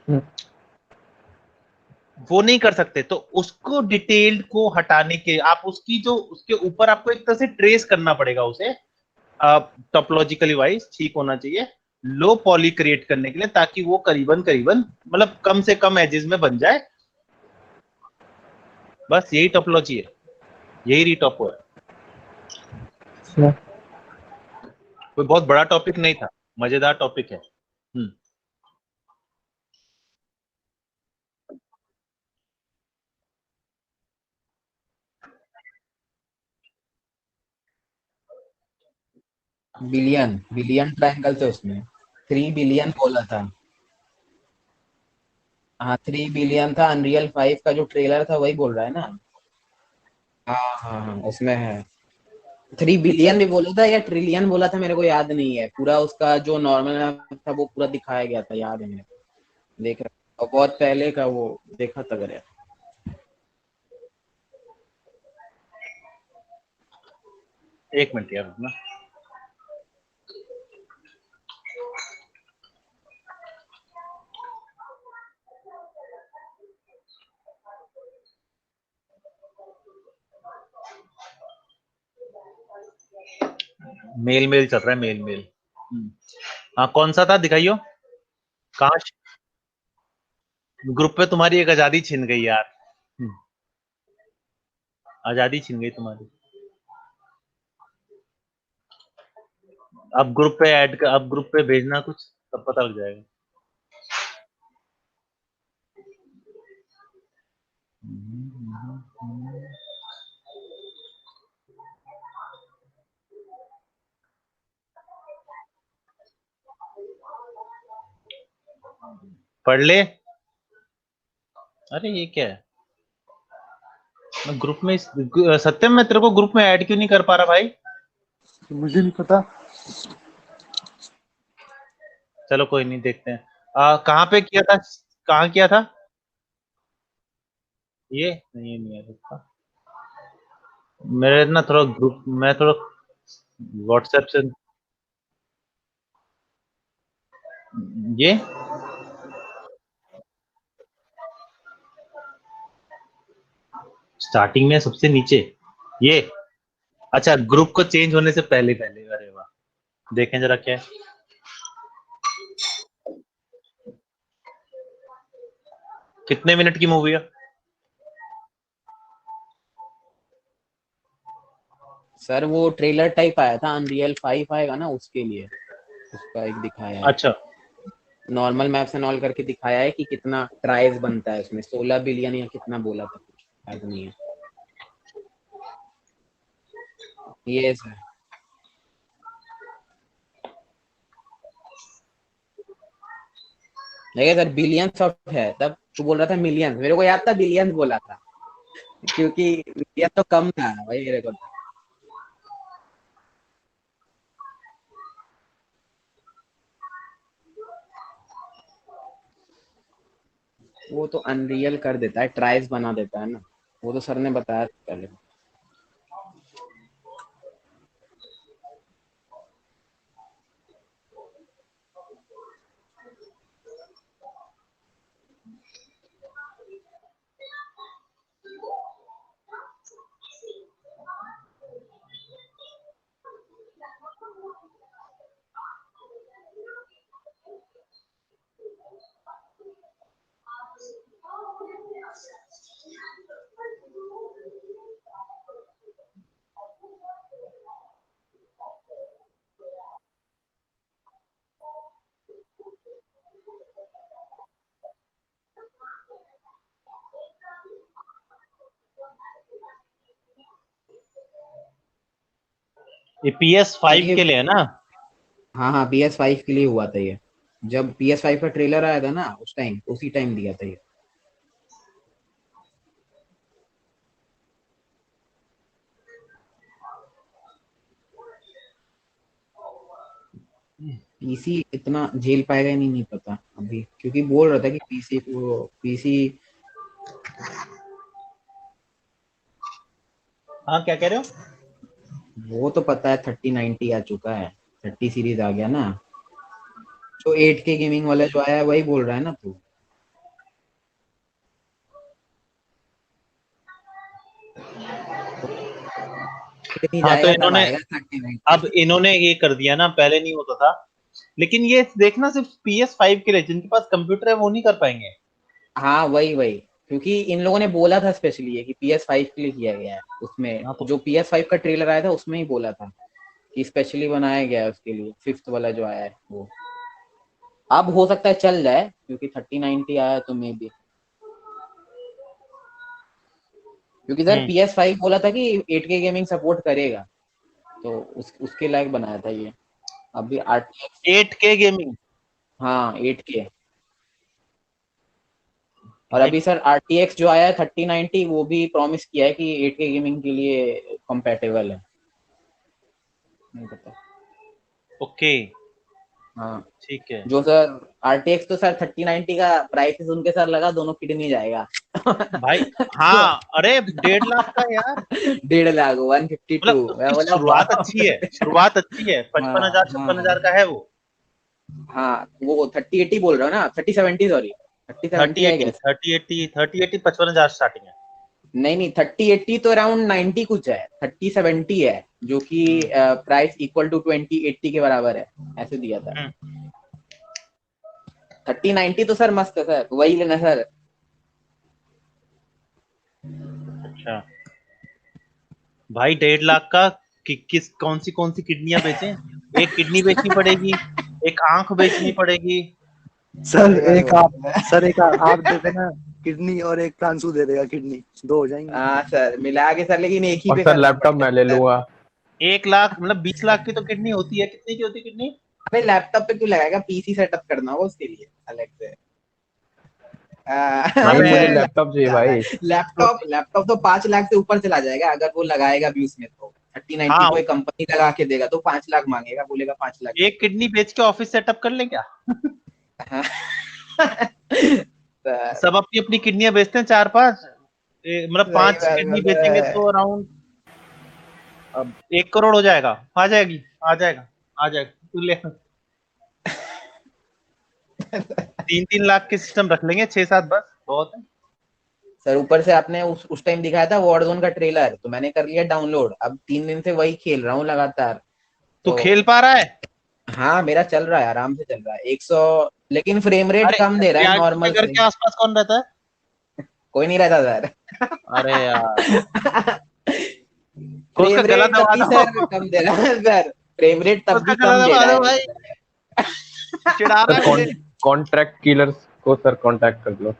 हम्म, वो नहीं कर सकते। तो उसको डिटेल्ड को हटाने के, आप उसकी जो उसके ऊपर आपको एक तरह से ट्रेस करना पड़ेगा उसे, टोपोलॉजिकली वाइज ठीक होना चाहिए, लो पॉली क्रिएट करने के लिए, ताकि वो करीबन करीबन मतलब कम से कम एजेस में बन जाए। बस यही टोपोलॉजी है, यही रीटॉपो है। अच्छा। कोई बहुत बड़ा टॉपिक नहीं था, मजेदार टॉपिक है। बिलियन बिलियन ट्रायंगल थे उसमें, 3 बिलियन बोला था। हाँ 3 बिलियन था, अनरियल 5 का जो ट्रेलर था वही बोल रहा है ना। हाँ हाँ हाँ उसमें है। 3 बिलियन भी बोला था या ट्रिलियन बोला था, मेरे को याद नहीं है पूरा, उसका जो नॉर्मल था वो पूरा दिखाया गया था, याद है मेरे को, देख रहा और बहुत पहले का वो देखा था अगर यार। एक मिनट यार रुकना। मेल मेल चल रहा है, मेल मेल। हाँ कौन सा था दिखाइयो। कहाँ ग्रुप पे तुम्हारी एक आजादी छिन गई यार। आजादी छिन गई तुम्हारी। अब ग्रुप पे ऐड कर, अब ग्रुप पे भेजना कुछ, तब पता लग जाएगा। पढ़ ले। अरे ये क्या है, मैं ग्रुप में सत्यम मैं तेरे को ग्रुप में ऐड क्यों नहीं कर पा रहा भाई। मुझे नहीं पता। चलो कोई नहीं, देखते हैं। कहाँ पे किया था, कहाँ किया था। ये नहीं, ये नहीं है इसका। मेरे ना थोड़ा ग्रुप, मैं थोड़ा व्हाट्सएप से ये स्टार्टिंग में सबसे नीचे ये। अच्छा ग्रुप को चेंज होने से पहले पहले, अरे वाह। देखें जरा क्या है। कितने मिनट की मूवी है। सर वो ट्रेलर टाइप आया था, अनरियल 5 आएगा ना उसके लिए, उसका एक दिखाया है, अच्छा नॉर्मल मैप्स एंड ऑल करके दिखाया है कि कितना ट्राइज बनता है उसमें, 16 बिलियन या कितना बोला था, कुछ याद नहीं है। ये सर देखिए सर, बिलियंस ऑफ है, तब तू बोल रहा था मिलियंस, मेरे को याद था बिलियंस बोला था, क्योंकि बिलियन तो कम था वही मेरे को था। वो तो अनरियल कर देता है, ट्राइज बना देता है ना, वो तो सर ने बताया था पहले। ये PS5 ये के लिए है ना। हाँ हाँ PS5 के लिए हुआ था ये, जब PS5 का ट्रेलर आया था ना उस टाइम, उसी टाइम दिया था ये। पीसी इतना झेल पाएगा नहीं, नहीं पता अभी, क्योंकि बोल रहा था कि पीसी हाँ क्या कह रहे हो। वो तो पता है 3090 आ चुका है, 30 सीरीज आ गया ना, जो 8K गेमिंग वाला जो आया है वही बोल रहा है ना तू। नहीं हाँ तो जाएगा तब इन्होंने, आएगा 3090। अब इन्होंने ये कर दिया ना, पहले नहीं होता था। लेकिन ये देखना सिर्फ PS5 के लिए, जिनके पास कंप्यूटर है वो नहीं कर पाएंगे। हाँ वही वही, क्योंकि इन लोगों ने बोला था स्पेशली ये कि PS5 के लिए किया गया है, उसमें हाँ तो जो PS5 का ट्रेलर आया था उसमें ही बोला था कि स्पेशली बनाया गया है उसके लिए, फिफ्थ वाला जो आया है वो। अब हो सकता है चल जाए, क्योंकि 3090 आया है तो मे बी, क्योंकि सर PS5 बोला था कि 8K गेमिंग सपोर्ट करेगा, तो उसके लायक बनाया था ये। अभी RTX 8K गेमिंग हाँ 8K। और भाई। अभी सर RTX जो आया है 3090 वो भी प्रॉमिस किया है कि 8K गेमिंग के लिए कंपैटिबल है। नहीं पता। ओके हाँ ठीक है जो सर RTX तो सर 3090 का प्राइस सुन के सर लगा दोनों किडनी जाएगा। भाई। तो हाँ अरे 1.5 लाख का यार। 1.5 लाख 152 मतलब मैं उसकी बोला शुरुआत बाप अच्छी रे। है, शुरुआत अच्छी है, 55,000 हाँ 56,000 हाँ का है वो। हाँ वो 3080 बोल रहा हूँ ना 3070 सॉरी 3070 आई 3080 गेस। 3080 3080 55,000 स्टार्टिंग है। नहीं नहीं 3080 तो अराउंड 90 कुछ है 3070 है जो कि हम्म, प्राइस इक्वल टू 2080 के बराबर है ऐसे दिया था। हम्म, 3090 तो सर मस्त है सर वही लेना सर। अच्छा भाई 1.5 लाख का कौन सी किडनियां बेचें? एक किडनी बेचनी पड़ेगी, एक आंख बेचनी पड़ेगी। सर सही बात एक बोल आप रहे हैं। सर एक आप दे देना किडनी और एक प्रांशु दे देगा किडनी, 2 हो जाएंगी। हाँ सर मिला के सर लेकिन एक ही और पे सर करना लैपटॉप पड़ेगा मैं ले सर। लूंगा। 1 लाख मतलब 20 लाख की तो किडनी होती है, कितने की होती है किडनी? अबे लैपटॉप पे क्यों लगाएगा पीसी सेटअप करना होगा उसके लिए अलग से। नहीं अबे मुझे लैपटॉप चाहिए भाई। लैपटॉप लैपटॉप तो 5 लाख से ऊपर चला जाएगा अगर वो लगाएगा भी उसमें तो 3090 हाँ कोई कंपनी लगा के देगा तो 5 लाख मांगेगा बोलेगा 5 लाख एक किडनी बेच के ऑफिस सेटअप कर ले क्या? सर सब अपनी अपनी किडनियां बेचते हैं, 4-5, मतलब सही 5 बात किडनी बोल रहे बेचेंगे हैं। तो अराउंड अब 1 करोड़ हो जाएगा। आ जाएगी, आ जाएगा, आ जाएगा तू ले। 3-3 लाख के सिस्टम रख लेंगे, 6-7 बस बहुत है। सर ऊपर से आपने उस टाइम दिखाया था वॉरजोन का ट्रेलर तो मैंने कर लिया डाउनलोड अब 3 दिन से वही खेल रहा हूँ लगातार। तू तो खेल पा रहा है? हाँ मेरा चल रहा है आराम से चल रहा है 100 लेकिन फ्रेम रेट अरे कम दे रहा है आपके नॉर्मल घर से। के आसपास कौन रहता है? कोई नहीं रहता सर। अरे यार उसका फ्रेम गला रेट दबा तभी दो। सर कम दे रहा है सर फ्रेम रेट तब उसका भी गला कम दे दबा रहा दो है। भाई, चिढ़ा रहा सर है मुझे। कॉन्ट्रैक्ट किलर्स को सर कांटेक्ट कर लो।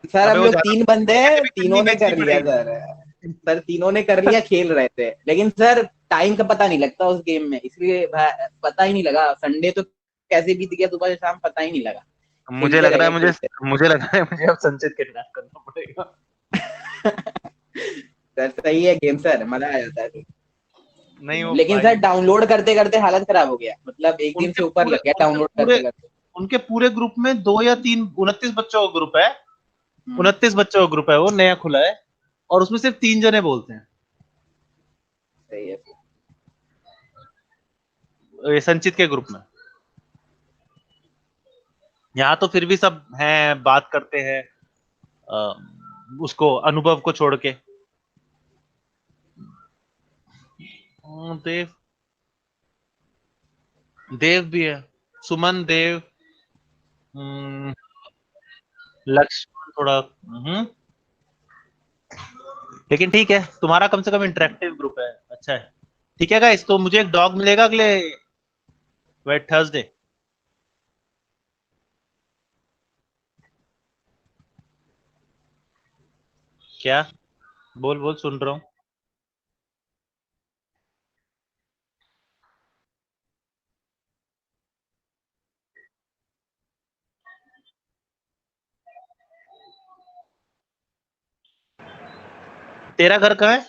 सर अबे हम वो लोग ज्यादा, 3 बंदे मुझे हैं भी किडनी तीनों ने बेचनी कर लिया पड़ेगी। सर। सर तीनों ने कर लिया खेल रहे थे लेकिन सर टाइम का पता नहीं लगता उस गेम में इसलिए पता ही नहीं लगा संडे तो कैसे बीत गया सुबह से शाम पता ही नहीं लगा। मुझे खेलते लग रह रहा है गए मुझे खेलते मुझे लग रहा है मुझे अब संचित किडनैप करना पड़ेगा। सर सही है गेम सर मजा आ जाता है फिर। नहीं वो लेकिन भाई, सर डाउनलोड करते करते हालत खराब हो गया मतलब 1 दिन उनके से ऊपर पूरे लग गया उनके डाउनलोड पूरे करते करते। उनके पूरे ग्रुप में 2 या 3 29 बच्चों का ग्रुप है। हम्म, 29 बच्चों का ग्रुप है, वो नया खुला है, और उसमें सिर्फ 3 जने बोलते हैं। सही है। ये संचित के ग्रुप में। यहाँ तो फिर भी सब हैं, बात करते हैं, उसको अनुभव को छोड़ के। देव देव भी है, सुमन, देव, लक्ष्मण थोड़ा। लेकिन ठीक है, तुम्हारा कम से कम इंटरेक्टिव ग्रुप है, अच्छा है। ठीक है गाइस, तो मुझे एक डॉग मिलेगा अगले थर्सडे। क्या? बोल बोल, सुन रहा हूँ। तेरा घर कहाँ है?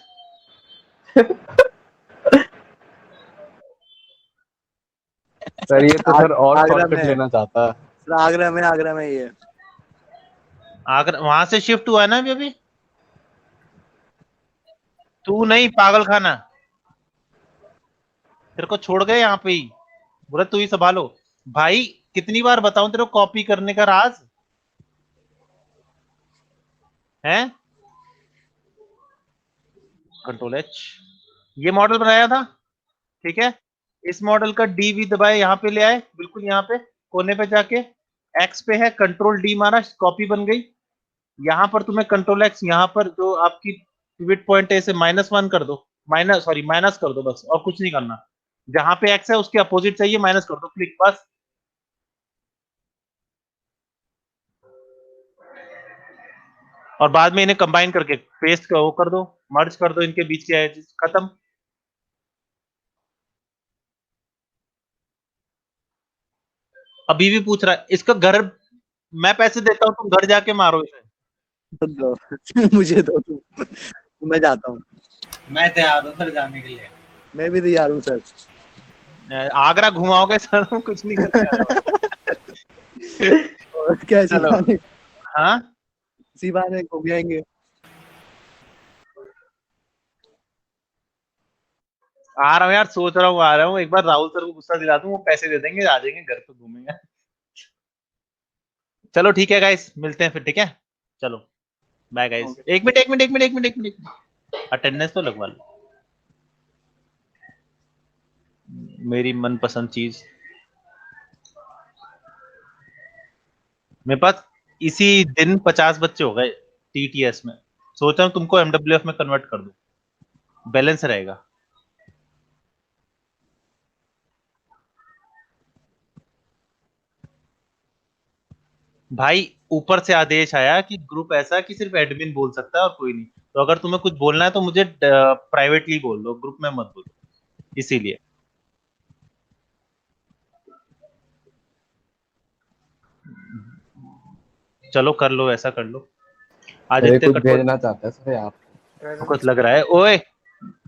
सर ये तो सर और आगरा शॉर्टकट में है लेना चाहता है। सर, आगरा में ही है। आगरा, वहां से शिफ्ट हुआ है ना अभी अभी? तू नहीं, पागल खाना तेरे को छोड़ गए यहाँ पे ही, बोला तू ही संभालो। भाई कितनी बार बताऊं तेरे को कॉपी करने का राज है? कंट्रोल एच, ये मॉडल बनाया था, ठीक है। इस मॉडल का डी वी दबाए, यहाँ पे ले आए, बिल्कुल यहाँ पे कोने पे जाके एक्स पे है, कंट्रोल डी मारा, कॉपी बन गई। यहाँ पर तुम्हें कंट्रोल एक्स, यहाँ पर जो आपकी पिवट पॉइंट है इसे -1 कर दो, माइनस कर दो बस, और कुछ नहीं करना। जहां पे एक्स है उसके अपोजिट चाहिए, माइनस कर दो, क्लिक, बस। और बाद में इन्हें कंबाइन करके पेस्ट वो कर दो, मर्ज कर दो इनके बीच के एजेस, खत्म। अभी भी पूछ रहा है। इसका घर मैं पैसे देता हूँ, तुम घर जाके मारो इसे। तो दो मुझे दो तुम, मैं जाता हूँ। मैं तैयार हूँ सर जाने के लिए। मैं भी तैयार हूँ सर। आगरा घुमाओगे सर? कुछ नहीं करने और क्या ऐसी चलो। बहाने, हाँ इसी बहाने घूम आएंगे। आ रहा हूँ यार, सोच रहा हूँ आ रहा हूँ। एक बार राहुल सर को गुस्सा दिला दूं, वो पैसे दे देंगे, आ जाएंगे घर पे घूमेंगे। चलो ठीक है गाइस, मिलते हैं फिर, ठीक है? चलो बाय गाइस। Okay. एक मिनट अटेंडेंस तो लगवा लो, मेरी मनपसंद चीज। मेरे पास इसी दिन 50 बच्चे हो गए टीटीएस में। सोच रहा हूँ तुमको एमडब्ल्यूएफ में कन्वर्ट कर दूं, बैलेंस रहेगा। भाई ऊपर से आदेश आया कि ग्रुप ऐसा कि सिर्फ एडमिन बोल सकता है और कोई नहीं। तो अगर तुम्हें कुछ बोलना है तो मुझे प्राइवेटली बोल दो, ग्रुप में मत बोलो, इसीलिए। चलो कर लो, ऐसा कर लो। सर आदित्य कुछ कटोच भेजना चाहता है सर आप? कुछ लग रहा है। ओए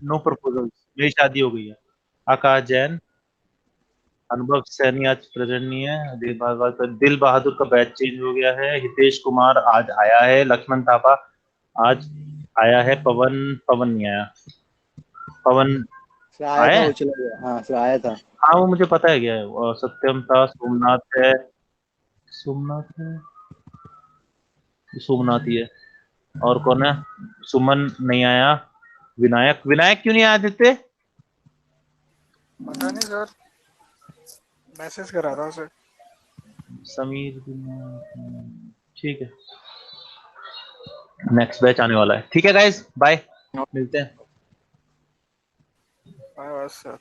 नो प्रपोजल, मेरी शादी हो गई है। आकाश जैन, अनुभव सैनी आज प्रेजेंट नहीं है। दिल बहादुर का बैच चेंज हो गया है। हितेश कुमार आज आया है। लक्ष्मण थापा आज आया है। पवन पवन नहीं आया। पवन फिर आया आया था, है? वो चला गया। हाँ फिर आया था। हाँ वो मुझे पता है क्या है। और सत्यम था। सोमनाथ है। सोमनाथ है, सोमनाथ ही है। और कौन है? सुमन नहीं आया। विनायक, विनायक क्यों नहीं आया आदित्य? पता नहीं सर, मैसेज करा था उसे। समीर ठीक है, नेक्स्ट बैच आने वाला है। ठीक है गाइस, बाय, मिलते हैं। बस सर।